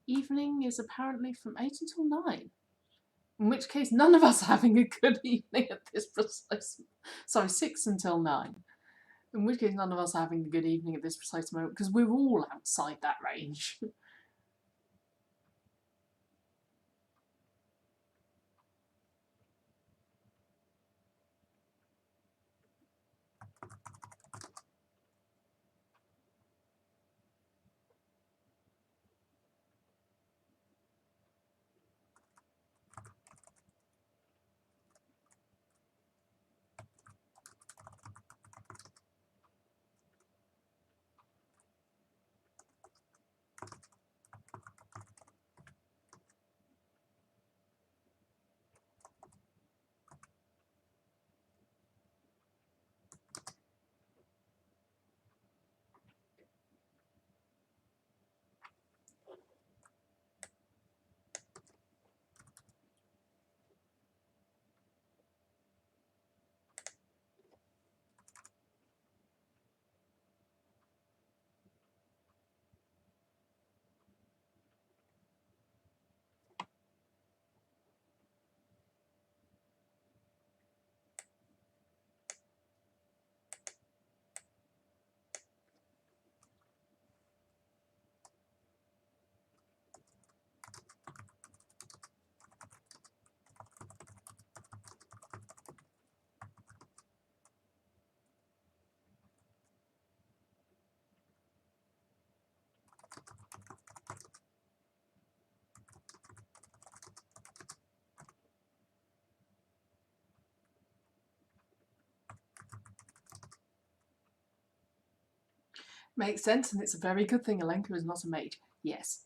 evening is apparently from 8 until 9. In which case, none of us are having a good evening at this precise... Sorry, 6 until 9. In which case, none of us are having a good evening at this precise moment, because we're all outside that range. Makes sense, and it's a very good thing Alenka is not a mage. Yes.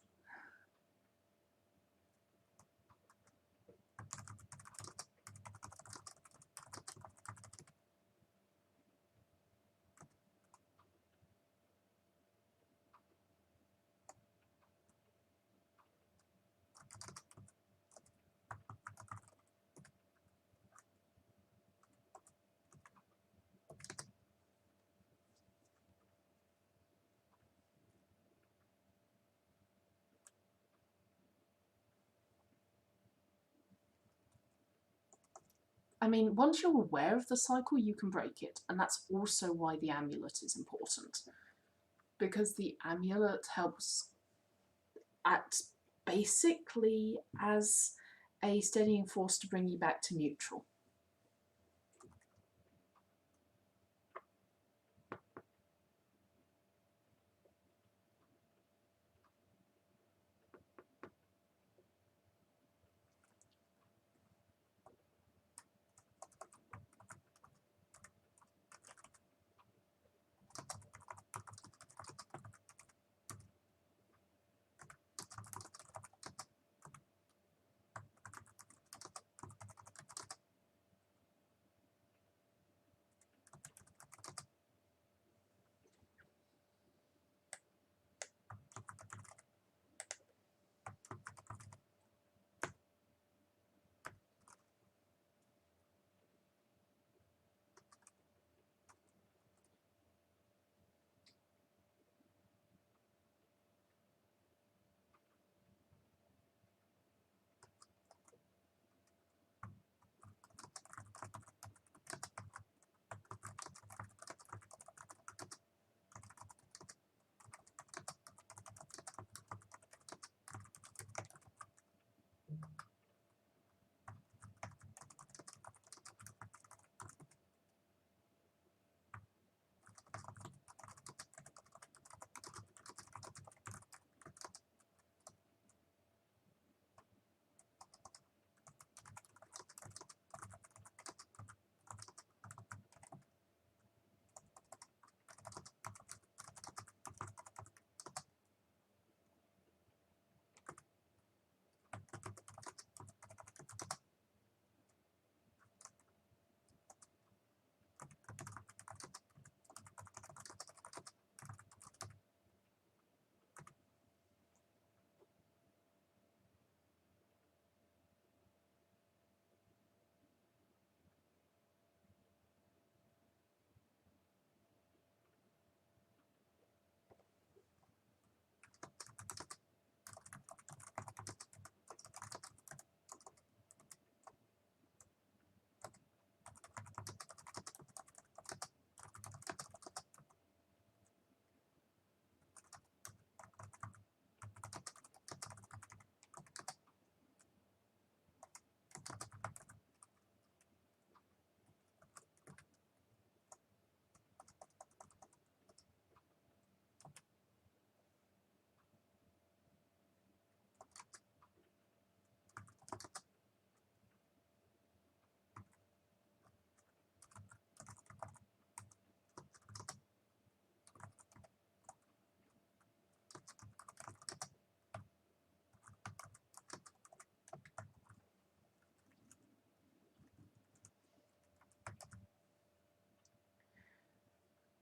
I mean, once you're aware of the cycle, you can break it, and that's also why the amulet is important. Because the amulet helps act basically as a steadying force to bring you back to neutral.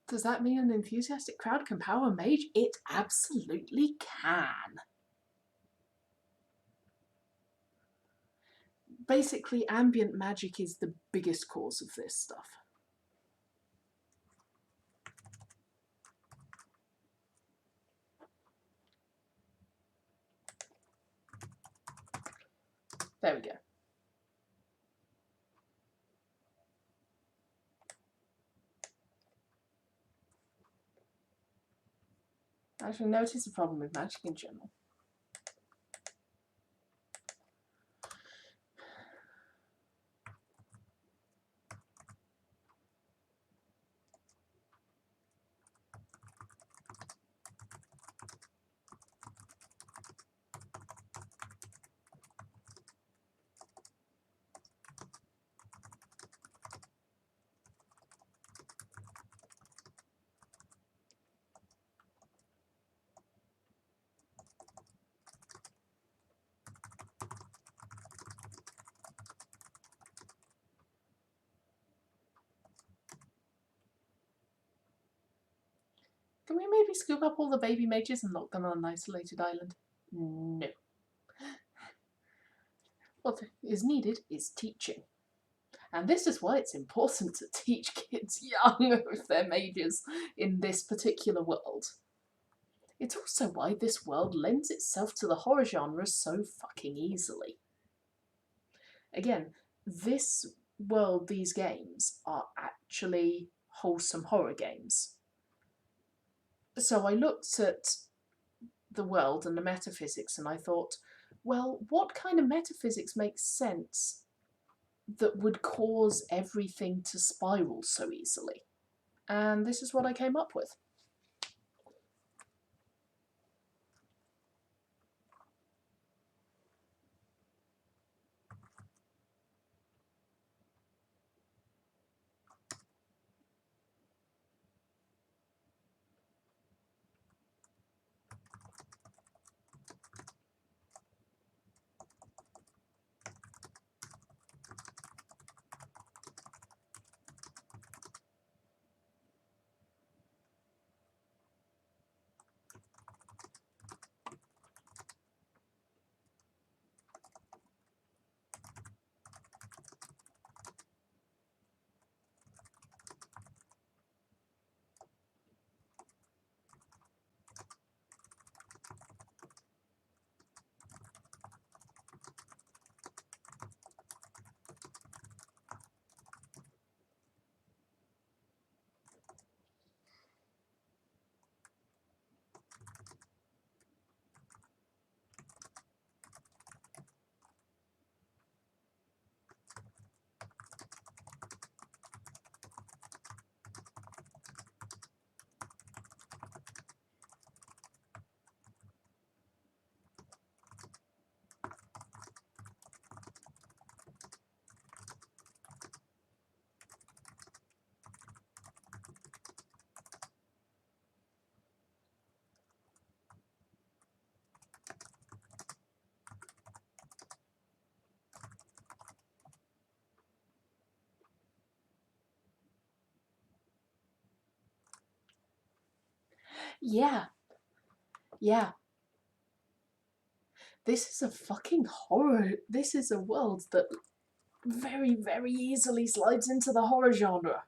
Does that mean an enthusiastic crowd can power a mage? It absolutely can. Basically, ambient magic is the biggest cause of this stuff. There we go. I actually notice a problem with magic in general. Can we maybe scoop up all the baby mages and lock them on an isolated island? No. What is needed is teaching. And this is why it's important to teach kids young if they're mages in this particular world. It's also why this world lends itself to the horror genre so fucking easily. Again, this world, these games, are actually wholesome horror games. So I looked at the world and the metaphysics and I thought, well, what kind of metaphysics makes sense that would cause everything to spiral so easily? And this is what I came up with. Yeah. This is a fucking horror. This is a world that very, very easily slides into the horror genre.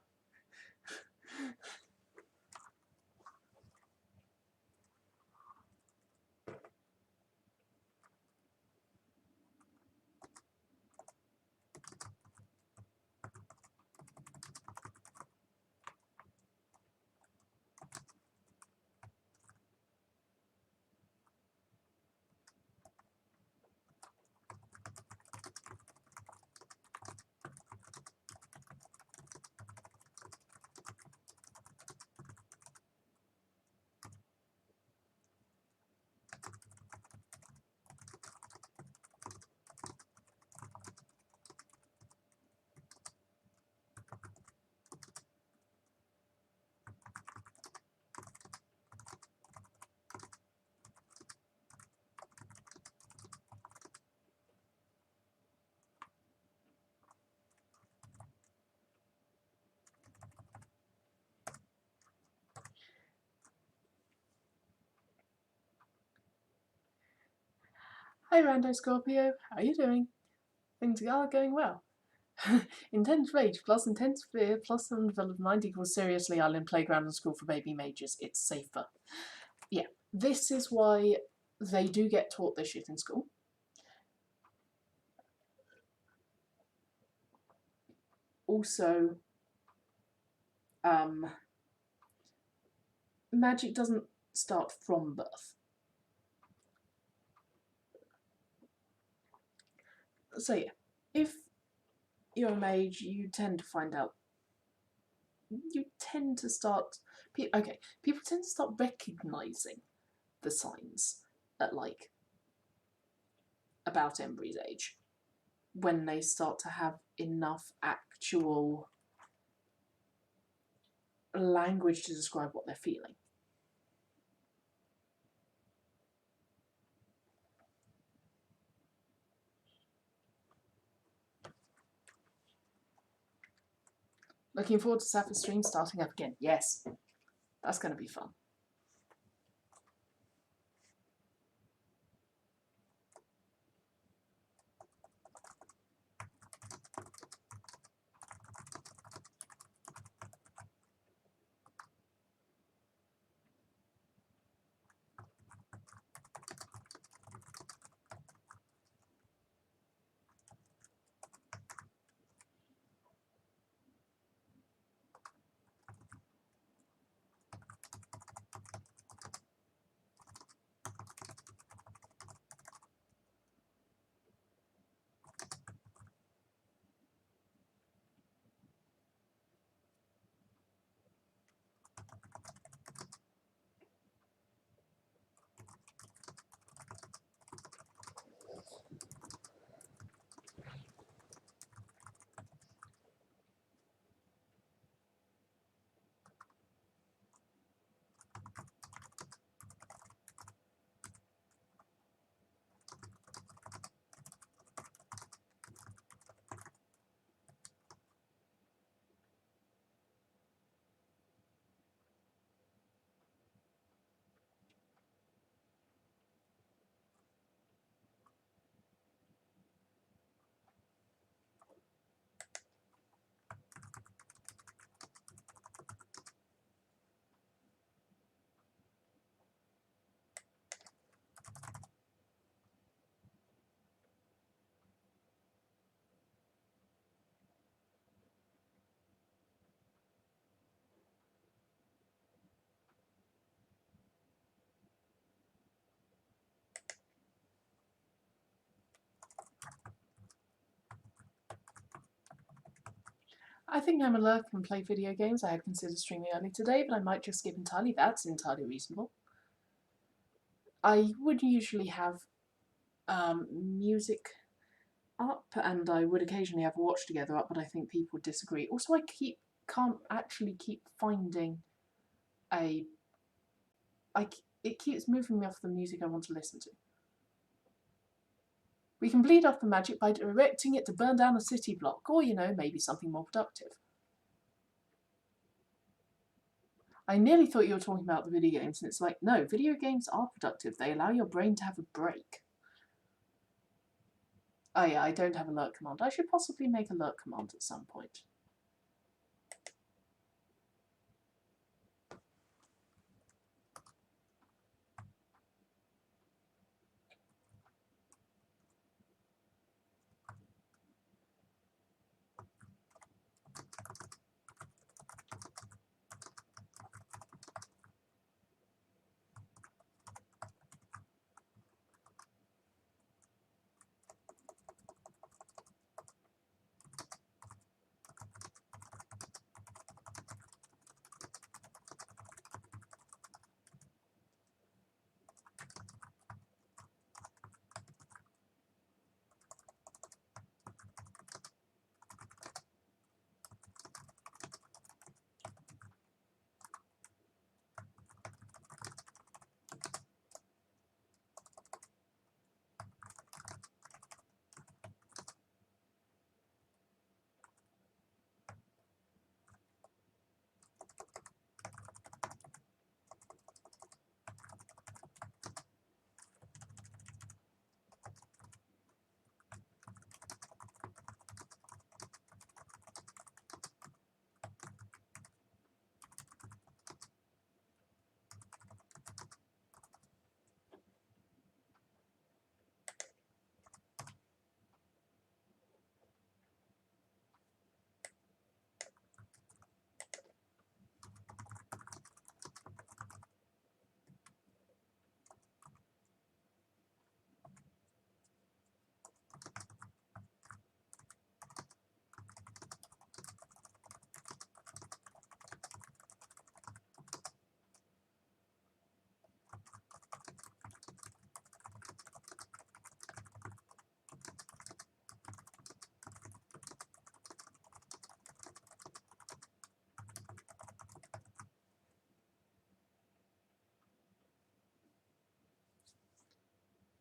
Hi Rando Scorpio, how are you doing? Things are going well. Intense rage plus intense fear plus undeveloped mind equals seriously island playground and school for baby mages. It's safer. Yeah, this is why they do get taught this shit in school. Also, magic doesn't start from birth. So yeah, if you're a mage, you tend to find out. You tend to start. Okay, people tend to start recognizing the signs at like about Embry's age, when they start to have enough actual language to describe what they're feeling. Looking forward to Sapphire's stream starting up again. Yes, that's going to be fun. I think I'm a lurk and play video games. I had considered streaming early today, but I might just skip entirely. That's entirely reasonable. I would usually have music up, and I would occasionally have a watch together up, but I think people disagree. Also, can't actually keep finding a. It keeps moving me off the music I want to listen to. We can bleed off the magic by directing it to burn down a city block, or, you know, maybe something more productive. I nearly thought you were talking about the video games, and it's like, no, video games are productive. They allow your brain to have a break. Oh yeah, I don't have a lurk command. I should possibly make a lurk command at some point.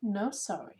No, sorry.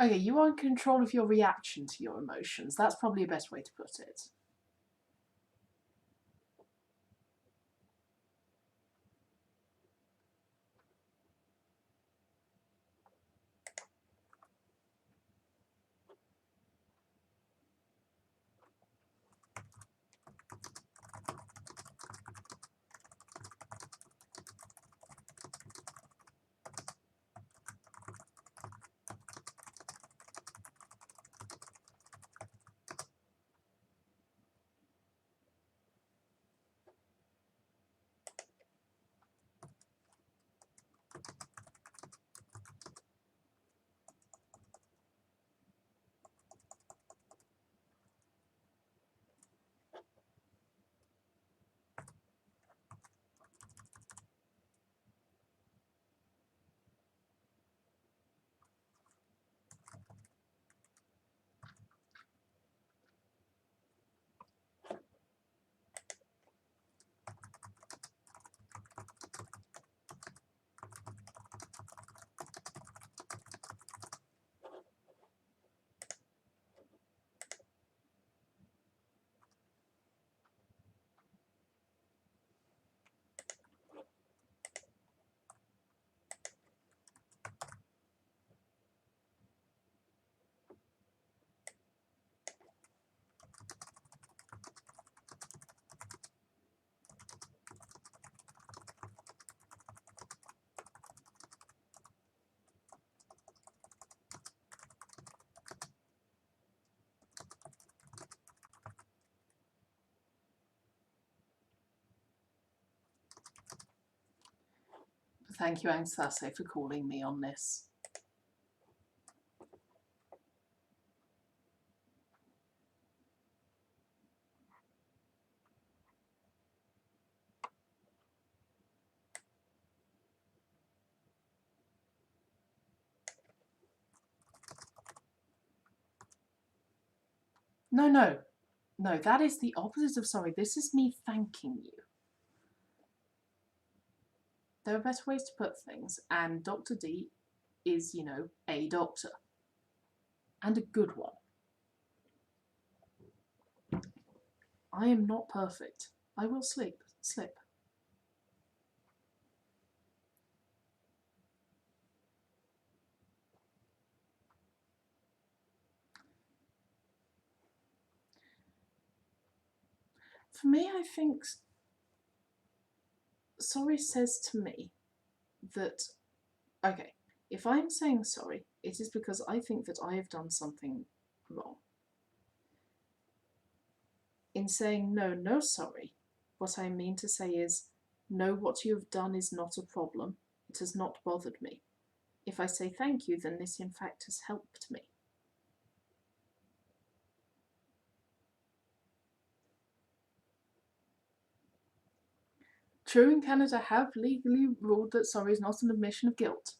Okay, you are in control of your reaction to your emotions. That's probably a best way to put it. Thank you, Anastase, for calling me on this. No, that is the opposite of sorry. This is me thanking you. There are better ways to put things, and Dr. D is, you know, a doctor. And a good one. I am not perfect. I will slip. For me, I think sorry says to me that, okay, if I'm saying sorry, it is because I think that I have done something wrong. In saying no, sorry, what I mean to say is, no, what you have done is not a problem. It has not bothered me. If I say thank you, then this in fact has helped me. True, in Canada have legally ruled that sorry is not an admission of guilt.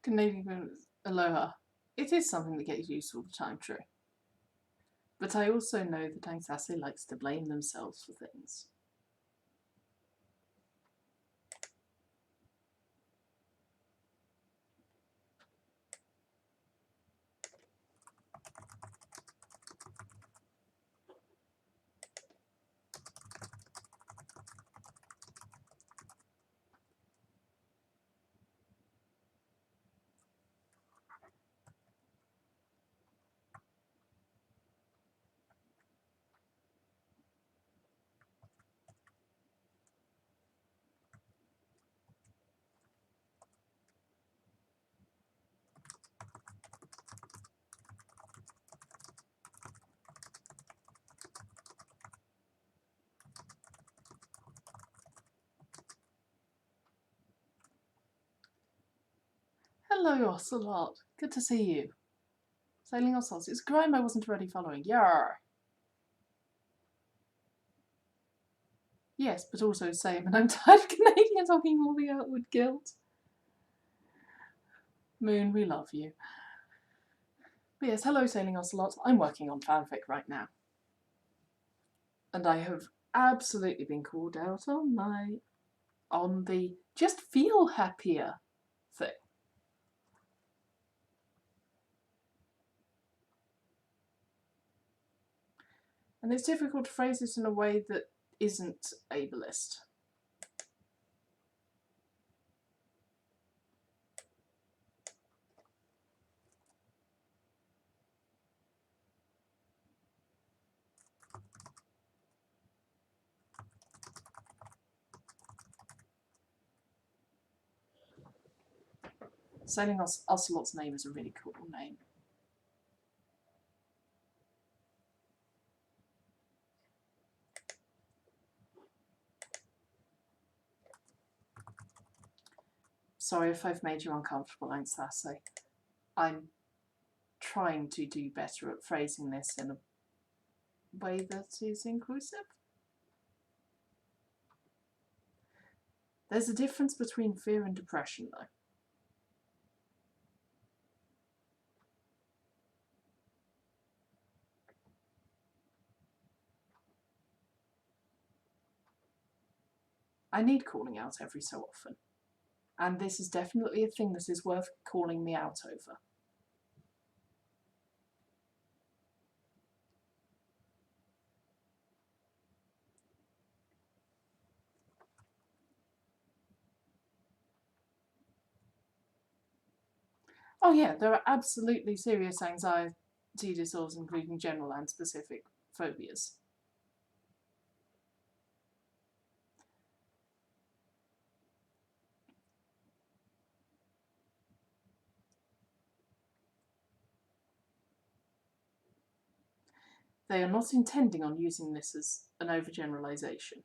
Canadian aloha. It is something that gets used all the time, true. But I also know that Angsase likes to blame themselves for things. Hello, Ocelot. Good to see you. Sailing Ocelot. It's a crime I wasn't already following. Yarr. Yes, but also same, and I'm tired of Canadians talking all the outward guilt. Moon, we love you. But yes, hello, Sailing Ocelot. I'm working on fanfic right now. And I have absolutely been called out on the just feel happier thing. And it's difficult to phrase it in a way that isn't ableist. Sailing Ocelot's name is a really cool name. Sorry if I've made you uncomfortable, I'm sassy. I'm trying to do better at phrasing this in a way that is inclusive. There's a difference between fear and depression, though. I need calling out every so often. And this is definitely a thing that is worth calling me out over. Oh yeah, there are absolutely serious anxiety disorders, including general and specific phobias. They are not intending on using this as an overgeneralization.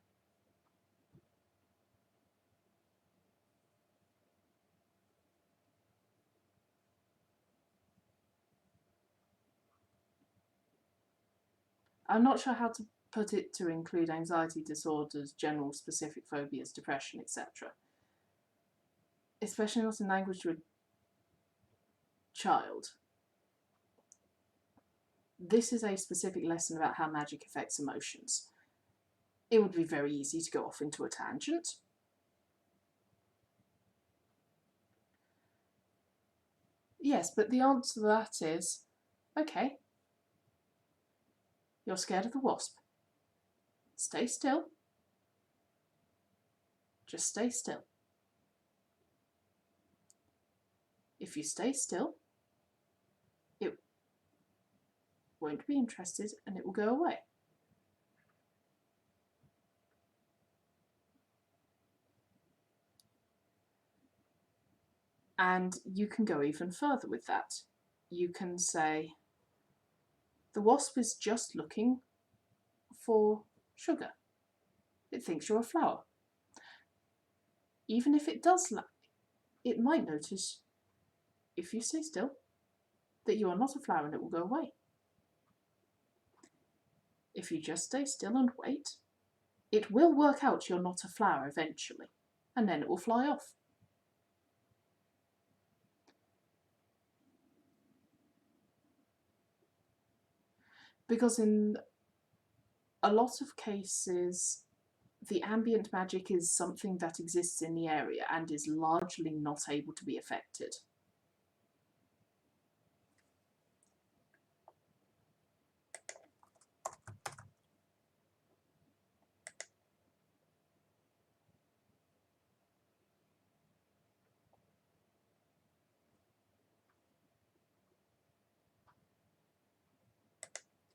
I'm not sure how to put it to include anxiety disorders, general specific phobias, depression, etc. Especially not in language to a child. This is a specific lesson about how magic affects emotions. It would be very easy to go off into a tangent. Yes, but the answer to that is, okay, you're scared of the wasp. Stay still. Just stay still. If you stay still, it won't be interested and it will go away. And you can go even further with that. You can say, the wasp is just looking for sugar. It thinks you're a flower. Even if it does it might notice, if you stay still, that you are not a flower and it will go away. If you just stay still and wait, it will work out you're not a flower eventually, and then it will fly off. Because in a lot of cases, the ambient magic is something that exists in the area and is largely not able to be affected.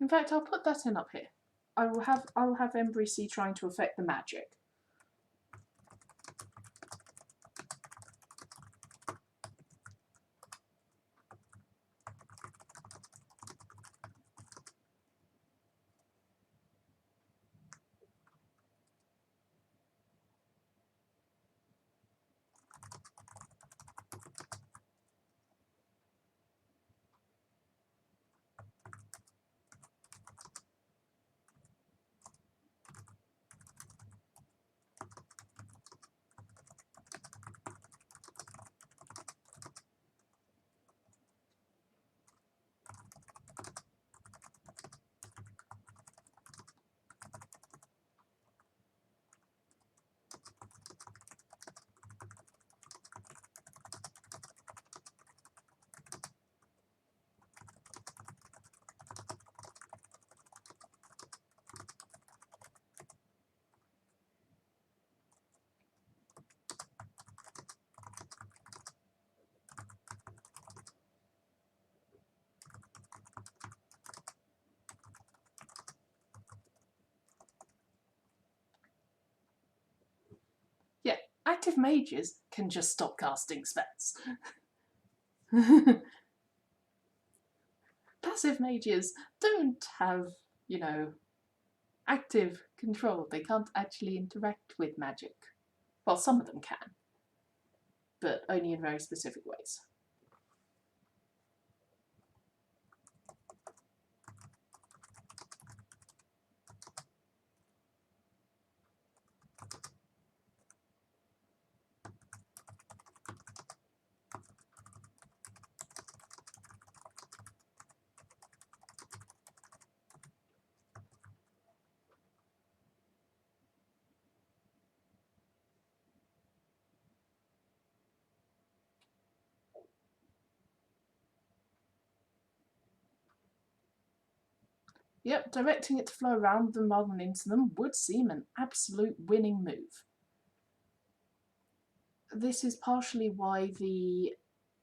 In fact, I'll put that in up here. I will have Embry C trying to affect the magic. Active mages can just stop casting spells. Passive mages don't have, you know, active control. They can't actually interact with magic. Well, some of them can, but only in very specific ways. Yep, directing it to flow around them rather than into them would seem an absolute winning move. This is partially why the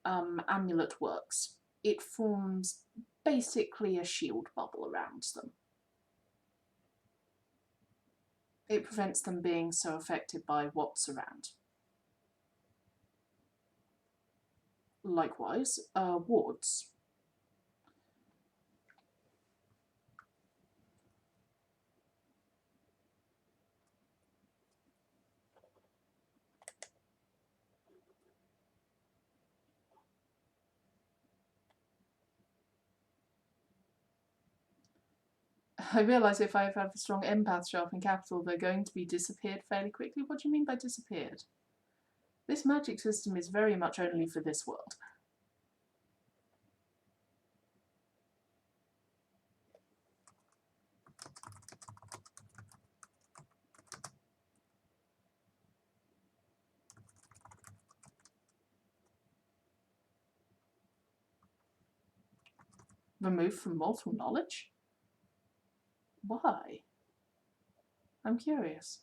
amulet works. It forms basically a shield bubble around them. It prevents them being so affected by what's around. Likewise, wards. I realise if I have a strong empath show up in capital, they're going to be disappeared fairly quickly. What do you mean by disappeared? This magic system is very much only for this world. Removed from mortal knowledge? Why? I'm curious.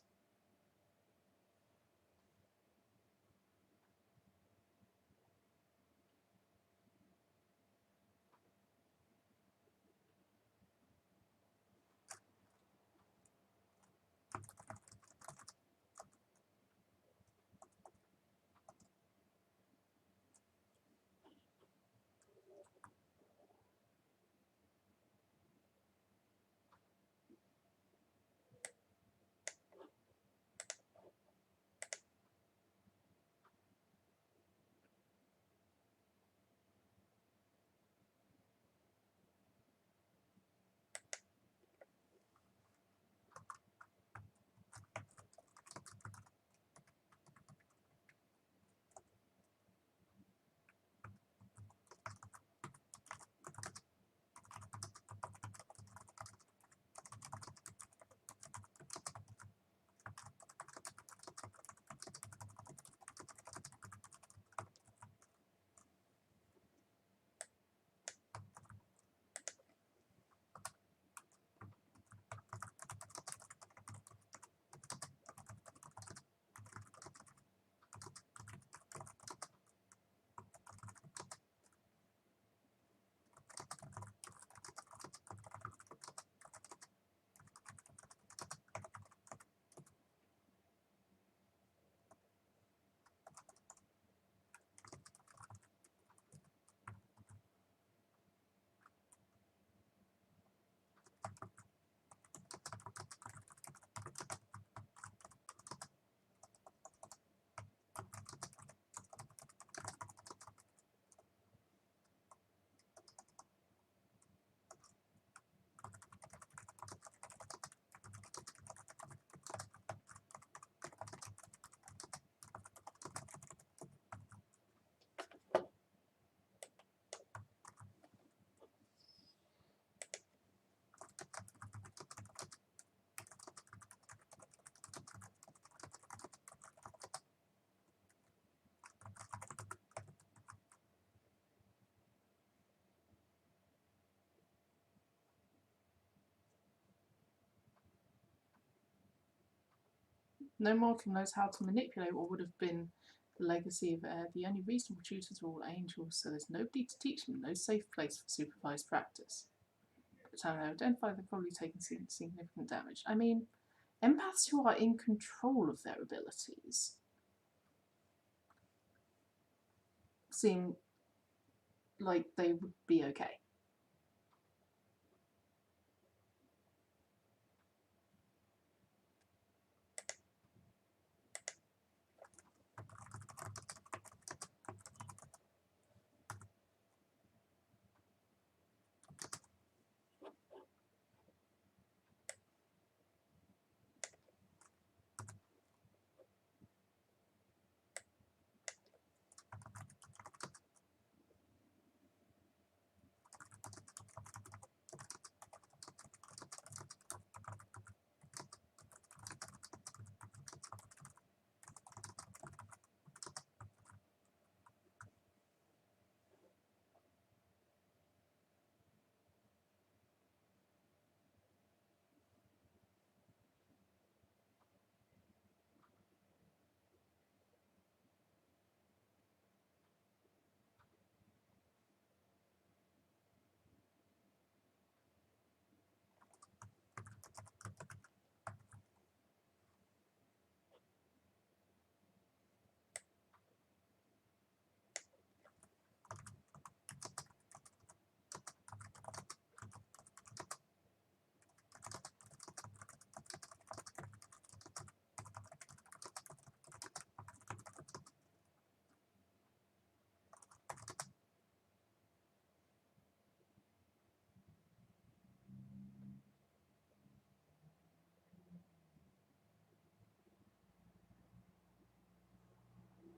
No mortal knows how to manipulate what would have been the legacy of air. The only reasonable tutors are all angels, so there's nobody to teach them, no safe place for supervised practice. By the time they identify, they've probably taken significant damage. I mean, empaths who are in control of their abilities seem like they would be okay.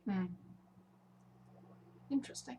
Hmm. Interesting.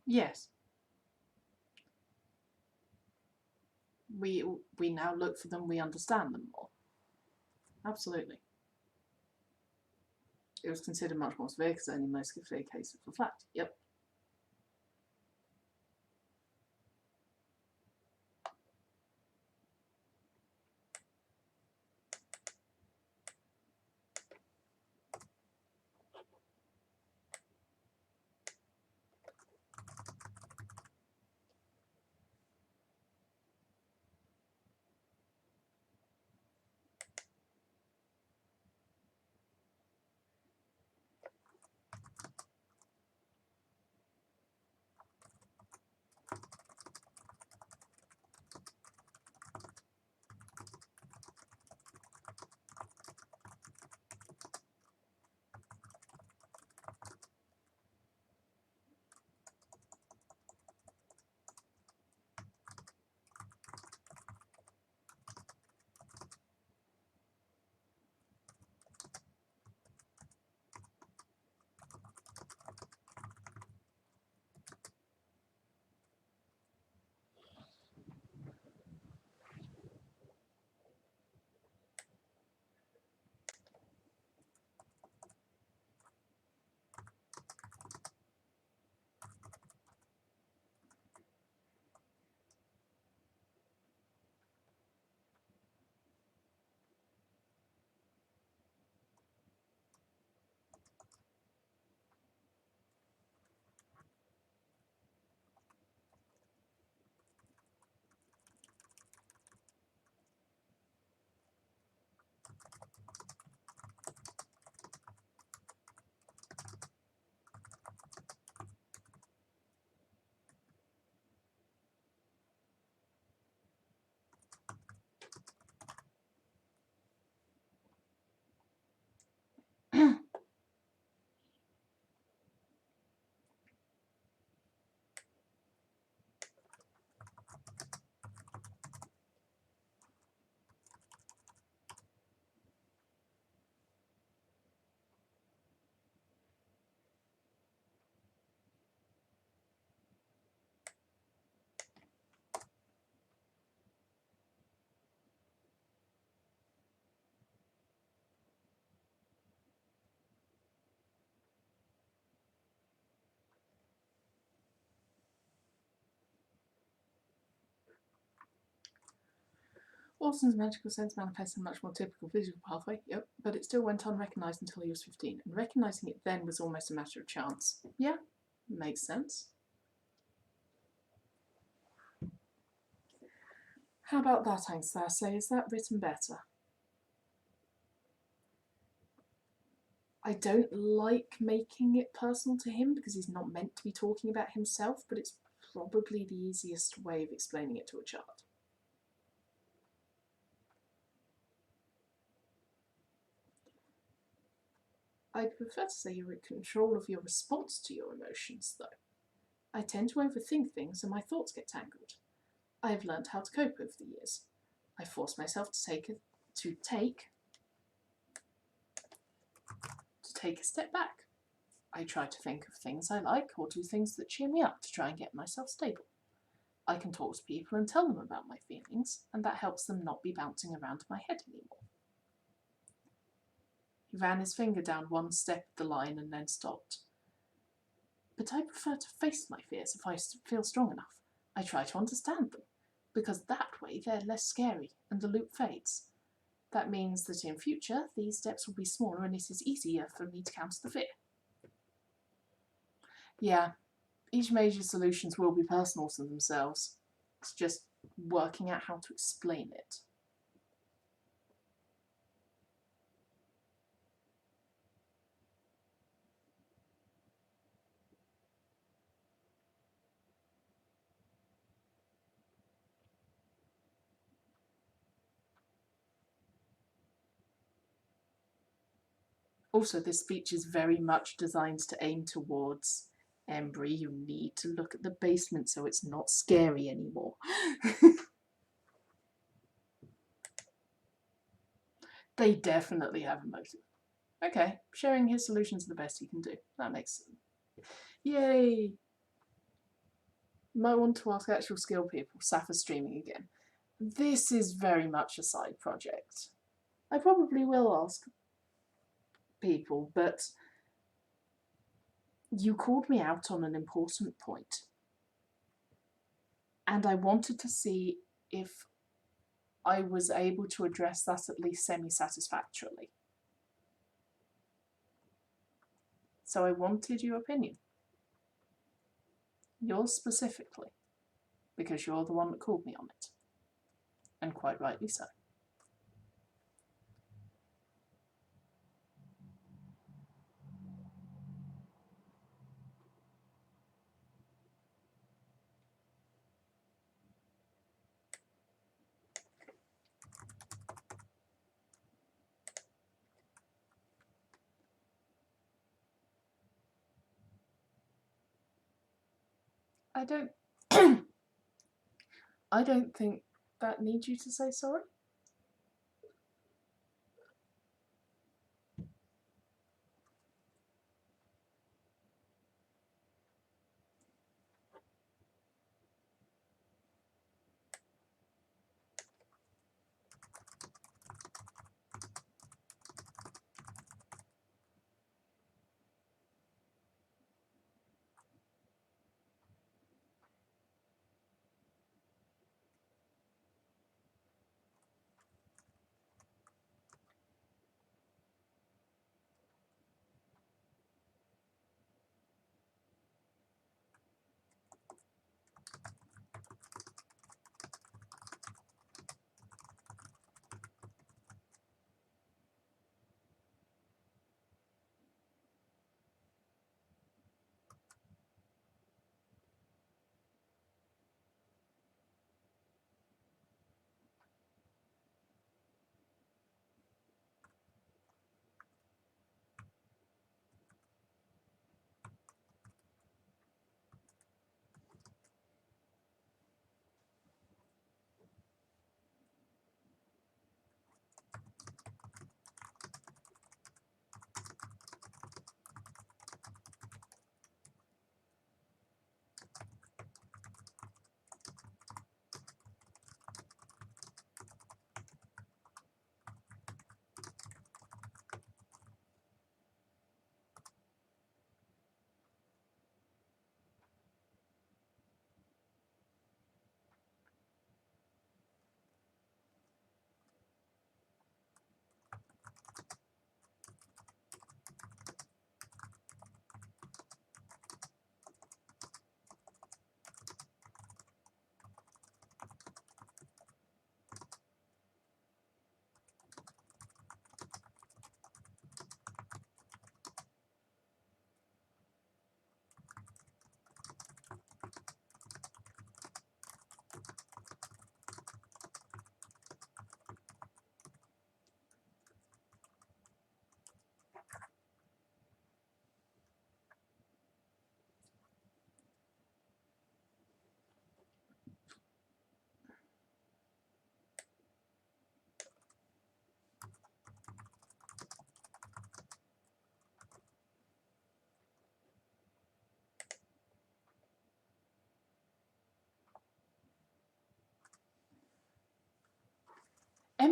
Yes. We now look for them, we understand them more. Absolutely. It was considered much more severe because only most severe cases were flagged. Yep. Orson's magical sense manifests in a much more typical visual pathway, yep, but it still went unrecognised until he was 15, and recognising it then was almost a matter of chance. Yeah, makes sense. How about that, Angstase? Is that written better? I don't like making it personal to him because he's not meant to be talking about himself, but it's probably the easiest way of explaining it to a child. I'd prefer to say you're in control of your response to your emotions, though. I tend to overthink things and my thoughts get tangled. I have learned how to cope over the years. I force myself to take a step back. I try to think of things I like or do things that cheer me up to try and get myself stable. I can talk to people and tell them about my feelings, and that helps them not be bouncing around my head anymore. He ran his finger down one step of the line and then stopped. But I prefer to face my fears if I feel strong enough. I try to understand them, because that way they're less scary and the loop fades. That means that in future these steps will be smaller and it is easier for me to counter the fear. Yeah, each major's solutions will be personal to themselves. It's just working out how to explain it. Also, this speech is very much designed to aim towards Embry. You need to look at the basement so it's not scary anymore. They definitely have a motive. Okay, sharing his solutions are the best he can do. That makes sense. Yay! You might want to ask actual skill people. Safa's streaming again. This is very much a side project. I probably will ask people, but you called me out on an important point. And I wanted to see if I was able to address that at least semi-satisfactorily. So I wanted your opinion. Yours specifically. Because you're the one that called me on it. And quite rightly so. I don't think that needs you to say sorry.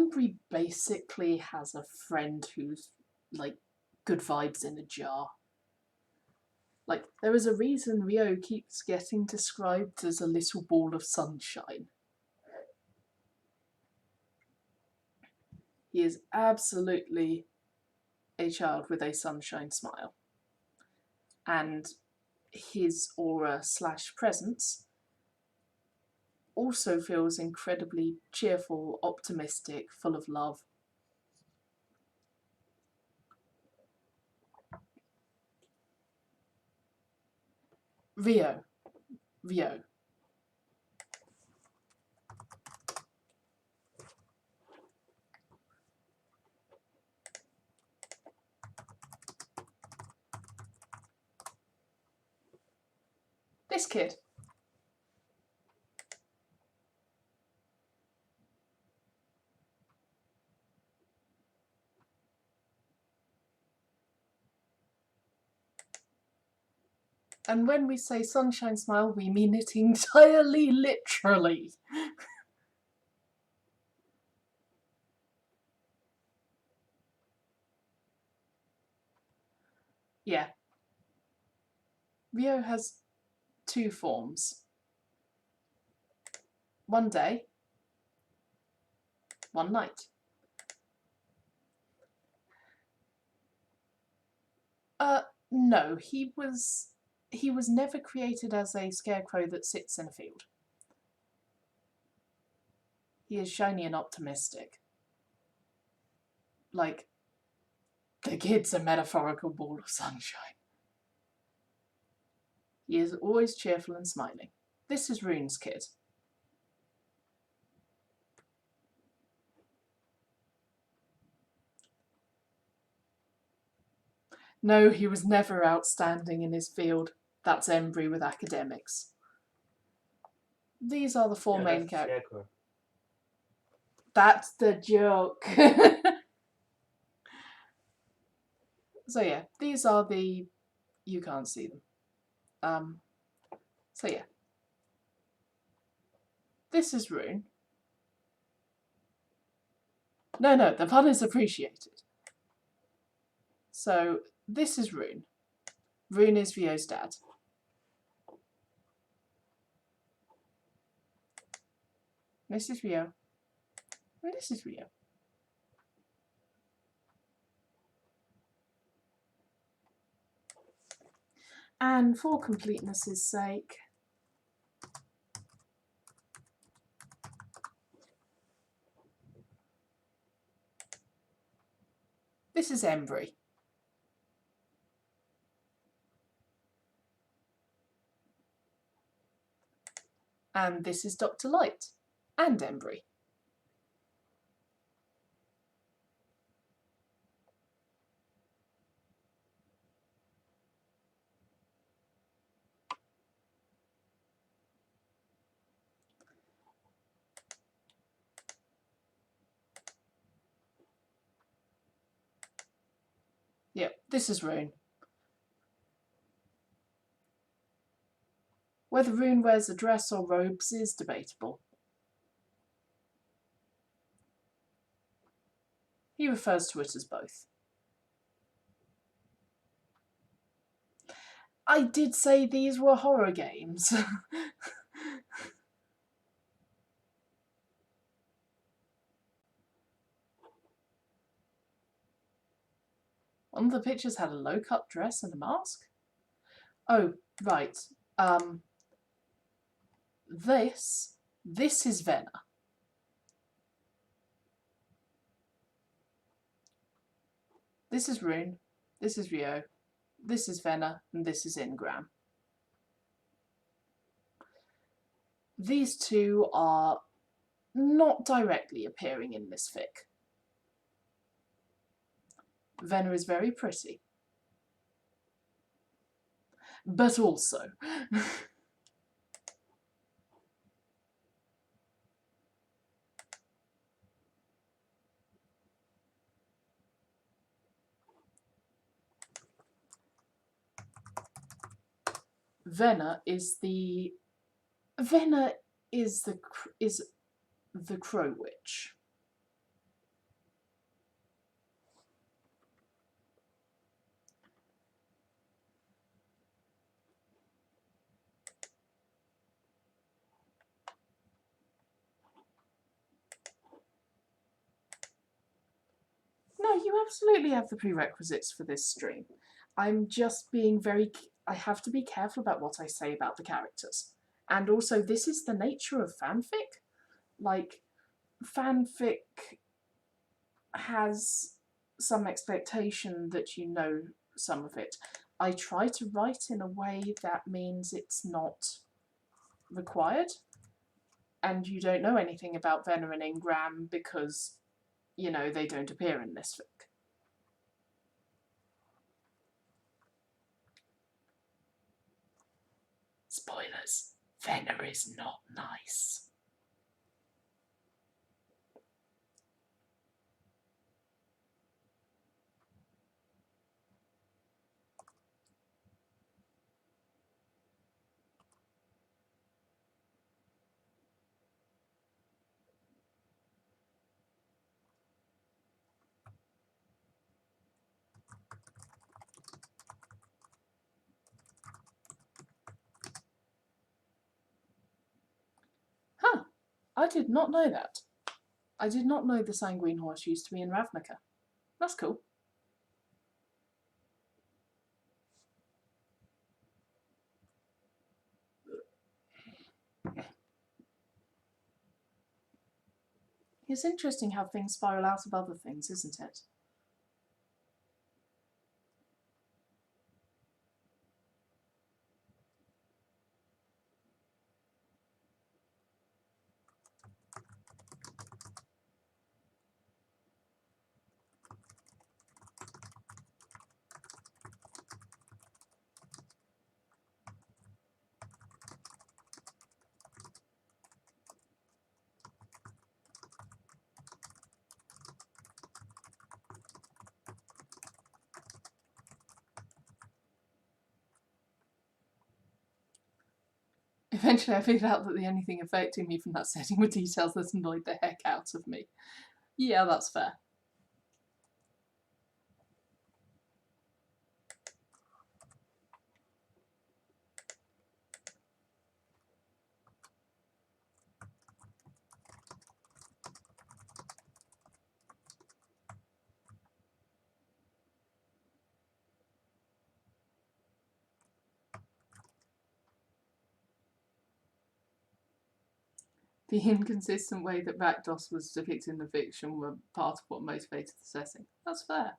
Embry basically has a friend who's like good vibes in a jar. Like, there is a reason Rio keeps getting described as a little ball of sunshine. He is absolutely a child with a sunshine smile. And his aura / presence also feels incredibly cheerful, optimistic, full of love. Rio. This kid. And when we say sunshine smile, we mean it entirely literally. Yeah. Rio has two forms. One day, one night. No, he was never created as a scarecrow that sits in a field. He is shiny and optimistic. Like, the kid's a metaphorical ball of sunshine. He is always cheerful and smiling. This is Rune's kid. No, he was never outstanding in his field. That's Embry with academics. These are the four main characters. That's the joke. So yeah, these are the... You can't see them. So yeah. This is Rune. No, the pun is appreciated. So this is Rune. Rune is Rio's dad. This is Rio. And this is Rio. And for completeness' sake, this is Embry. And this is Dr. Light and Embry. Yep, this is Rune. Whether Rune wears a dress or robes is debatable. He refers to it as both. I did say these were horror games. One of the pictures had a low-cut dress and a mask. Oh, right. This is Venna. This is Rune. This is Rio. This is Venna. And this is Ingram. These two are not directly appearing in this fic. Venna is very pretty. But also... Venna is the Crow Witch. No, you absolutely have the prerequisites for this stream. I'm just being I have to be careful about what I say about the characters. And also, this is the nature of fanfic. Like, fanfic has some expectation that you know some of it. I try to write in a way that means it's not required, and you don't know anything about Venner and Ingram because, you know, they don't appear in this fic. Spoilers. Venner is not nice. Huh. I did not know that. I did not know the Sanguine Horse used to be in Ravnica. That's cool. It's interesting how things spiral out of other things, isn't it? Eventually I figured out that the only thing affecting me from that setting were details that annoyed the heck out of me. Yeah, that's fair. The inconsistent way that Rakdos was depicted in the fiction were part of what motivated the setting. That's fair.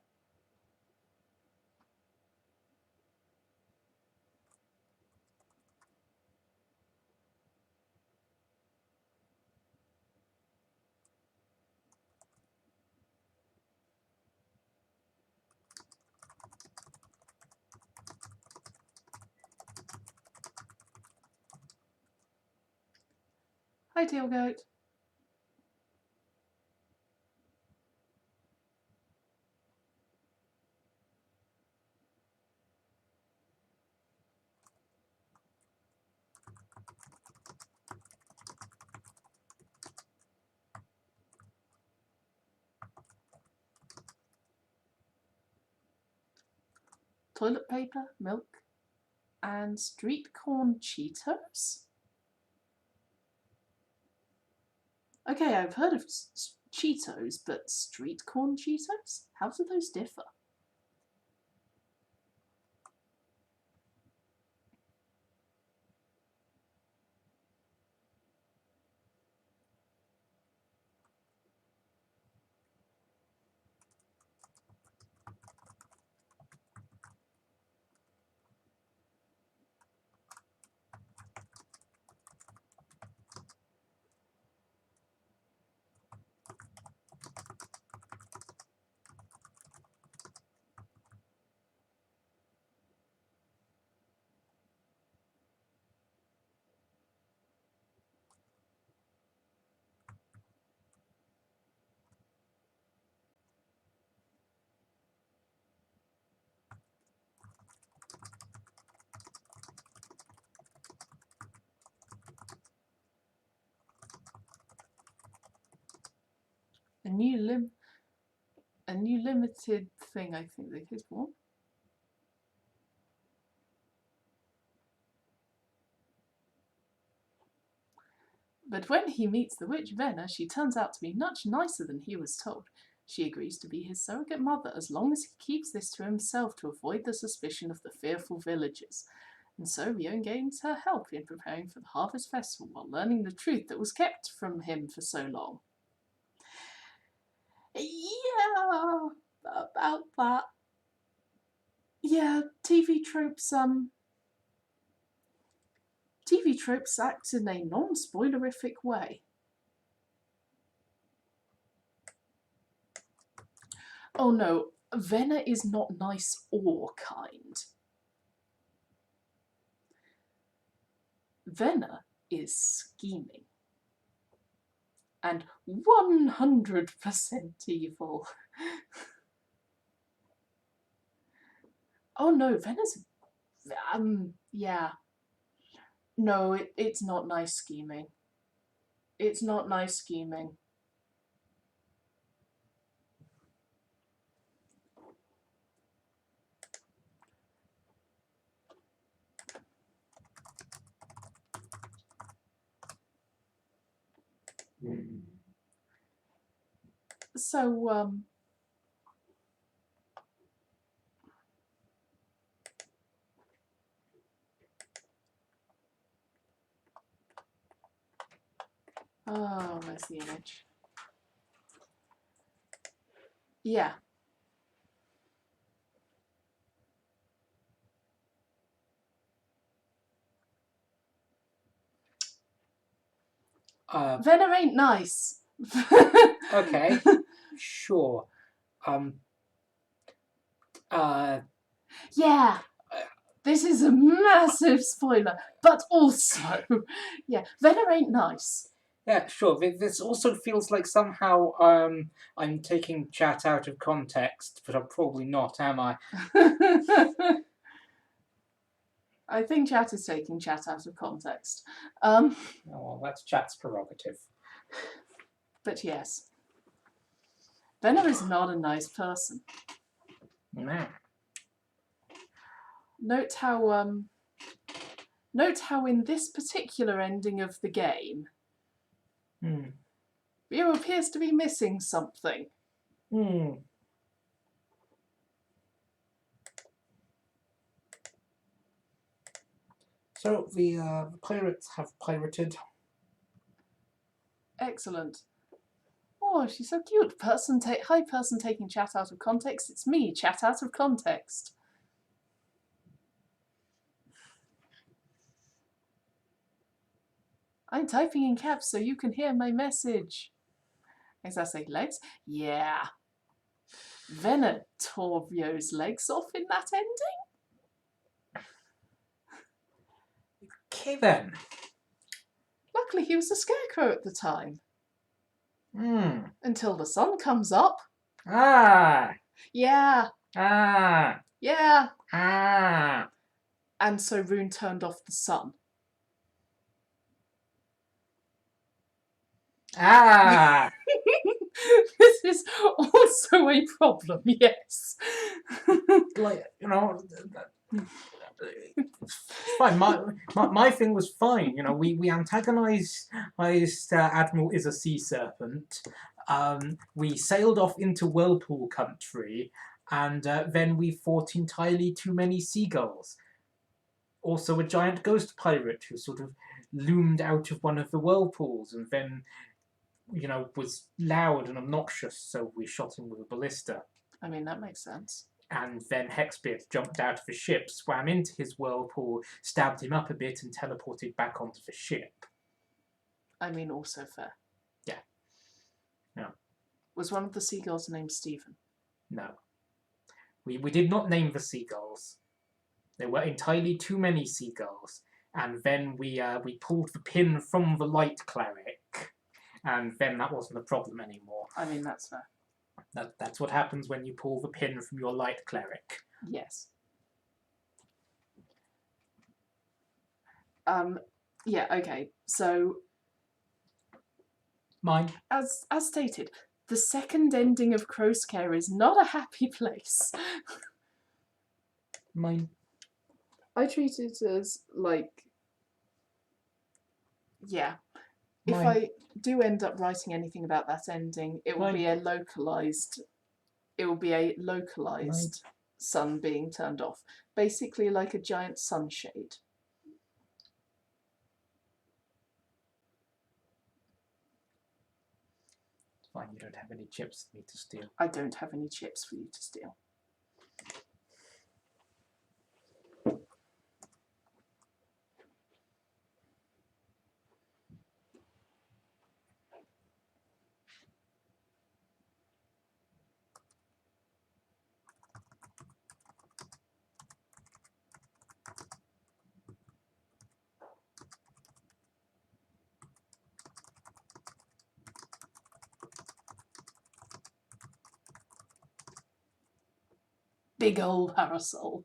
Hi, Teal Goat. Toilet paper, milk, and street corn Cheetos? Okay, I've heard of Cheetos, but street corn Cheetos? How do those differ? A new limited thing, I think they could want. But when he meets the witch Venner, she turns out to be much nicer than he was told. She agrees to be his surrogate mother as long as he keeps this to himself to avoid the suspicion of the fearful villagers. And so Rion gains her help in preparing for the harvest festival while learning the truth that was kept from him for so long. Yeah, about that. Yeah, TV tropes act in a non-spoilerific way. Oh no, Venna is not nice or kind. Venna is scheming. And 100% evil. Oh no, Venna's... yeah. No, it's not nice scheming. It's not nice scheming. So, oh, where's the image? Yeah. Venna ain't nice. Okay. Sure. Yeah. This is a massive spoiler, but also, yeah, Venna ain't nice. Yeah, sure. This also feels like somehow I'm taking chat out of context, but I'm probably not, am I? I think chat is taking chat out of context. Oh, well, that's chat's prerogative. But yes. Venna is not a nice person. No. Note how in this particular ending of the game, Rio appears to be missing something. So the pirates have pirated. Excellent. Oh, she's so cute. Hi, person taking chat out of context. It's me, chat out of context. I'm typing in caps so you can hear my message. As I say, legs? Yeah. Venna tore Rio's legs off in that ending. Okay then. Luckily, he was a scarecrow at the time. Until the sun comes up. Ah. Yeah. Ah. Yeah. Ah. And so Rune turned off the sun. Ah. This is also a problem, yes. Like, you know, fine. My thing was fine. You know, we antagonized Admiral is a sea serpent. We sailed off into Whirlpool country, and then we fought entirely too many seagulls. Also, a giant ghost pirate who sort of loomed out of one of the whirlpools, and then, you know, was loud and obnoxious, so we shot him with a ballista. I mean, that makes sense. And then Hexbeard jumped out of the ship, swam into his whirlpool, stabbed him up a bit, and teleported back onto the ship. I mean, also fair. Yeah. No. Was one of the seagulls named Stephen? No. We did not name the seagulls. There were entirely too many seagulls. And then we pulled the pin from the light cleric. And then that wasn't a problem anymore. I mean, that's fair. That's what happens when you pull the pin from your light cleric. Yes. Yeah, okay. So Mine. As stated, the second ending of Crowscare is not a happy place. Mine. I treat it as, like... Yeah. If Mine. I do end up writing anything about that ending, it will be a localized. It will be a localized sun being turned off, basically like a giant sunshade. It's fine. You don't have any chips for me to steal. I don't have any chips for you to steal. Big old parasol.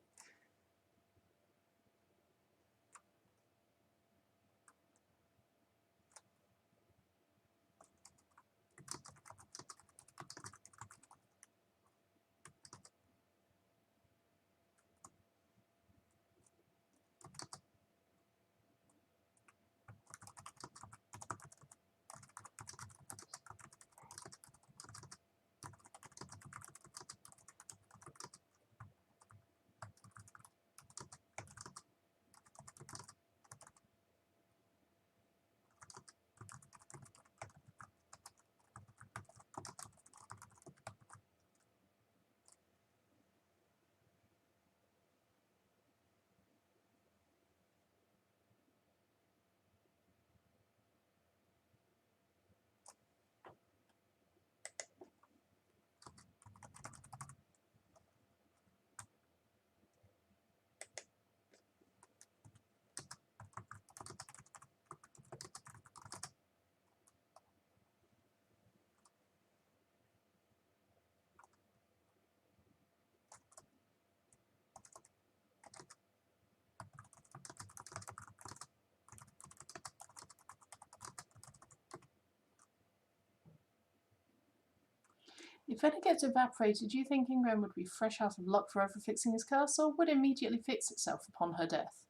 If Venom gets evaporated, do you think Ingram would be fresh out of luck forever fixing his curse, or would it immediately fix itself upon her death?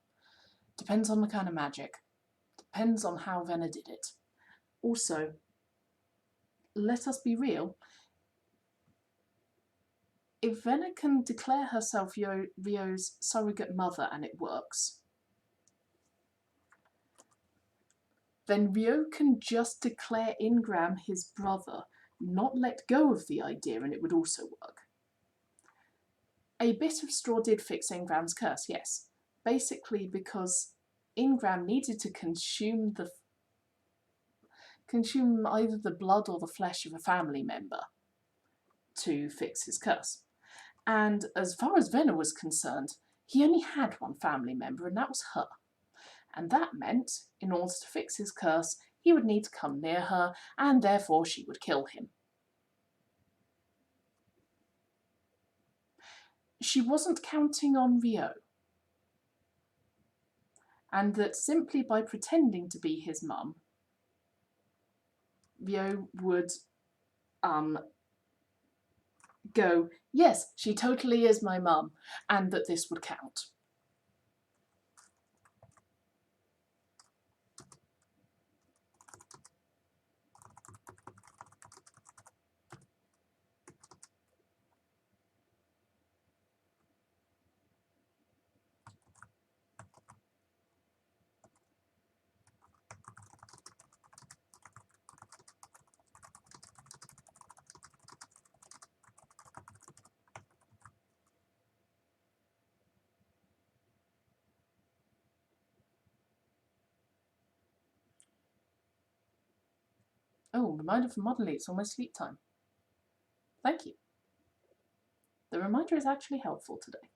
Depends on the kind of magic. Depends on how Venna did it. Also, let us be real. If Venna can declare herself Rio's surrogate mother and it works, then Rio can just declare Ingram his brother, not let go of the idea, and it would also work. A bit of straw did fix Ingram's curse, yes. Basically because Ingram needed to consume either the blood or the flesh of a family member to fix his curse. And as far as Venna was concerned, he only had one family member, and that was her. And that meant, in order to fix his curse, he would need to come near her, and therefore she would kill him. She wasn't counting on Rio. And that simply by pretending to be his mum, Rio would go, yes, she totally is my mum, and that this would count. Oh, reminder from Modernly, it's almost sleep time. Thank you. The reminder is actually helpful today.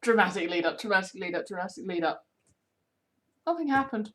Dramatic lead up, dramatic lead up, dramatic lead up. Nothing happened.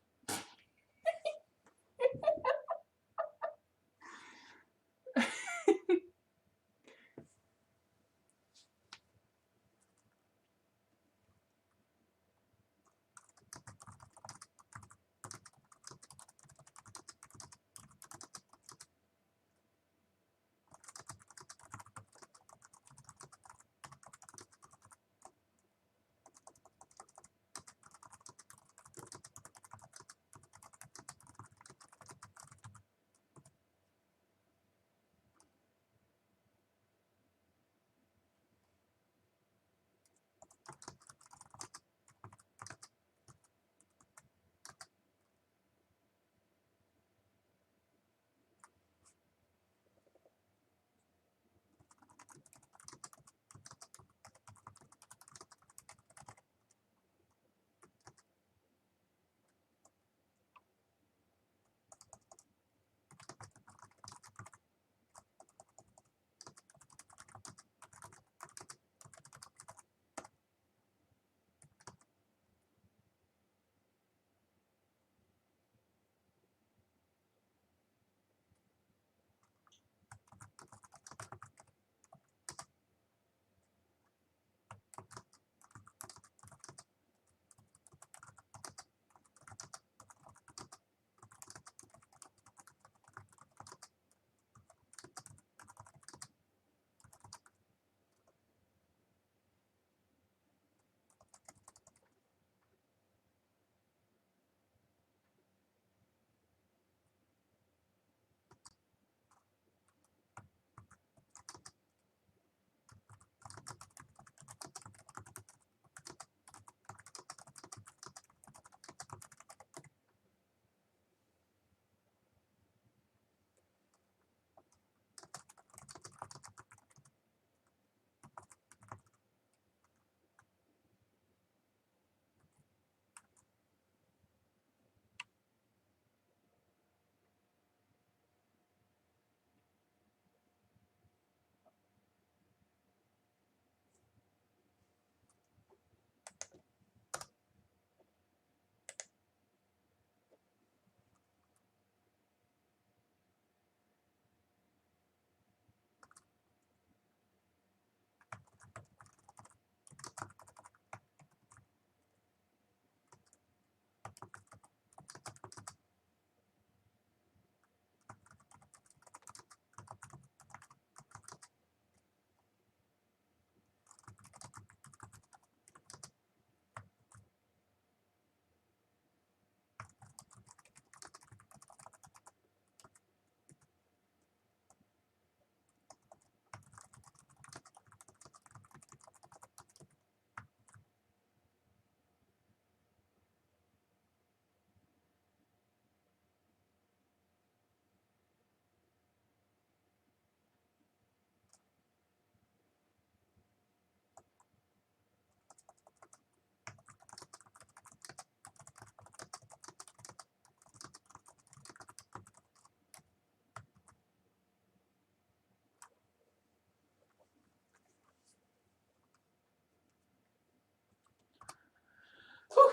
Whew,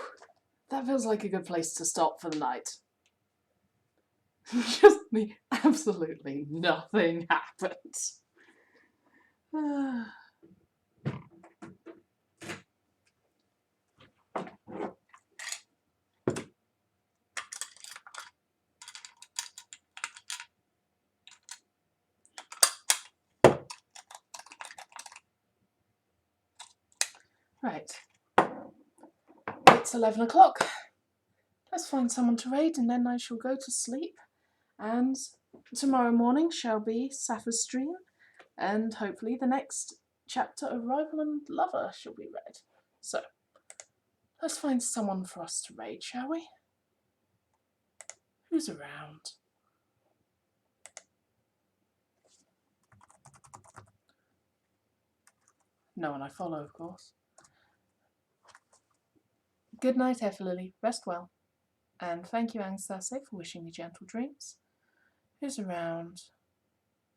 that feels like a good place to stop for the night. Just me, absolutely nothing happened. Right. It's 11 o'clock. Let's find someone to raid and then I shall go to sleep. And tomorrow morning shall be Sapphire's stream, and hopefully the next chapter of Rival and Lover shall be read. So, let's find someone for us to raid, shall we? Who's around? No one I follow, of course. Good night, Everlily. Rest well. And thank you, Angstase, for wishing me gentle dreams. Who's around?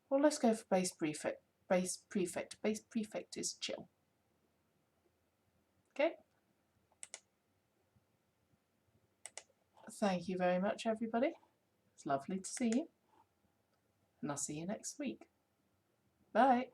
Well, let's go for Base Prefect. Base Prefect. Base Prefect is chill. Okay. Thank you very much, everybody. It's lovely to see you. And I'll see you next week. Bye.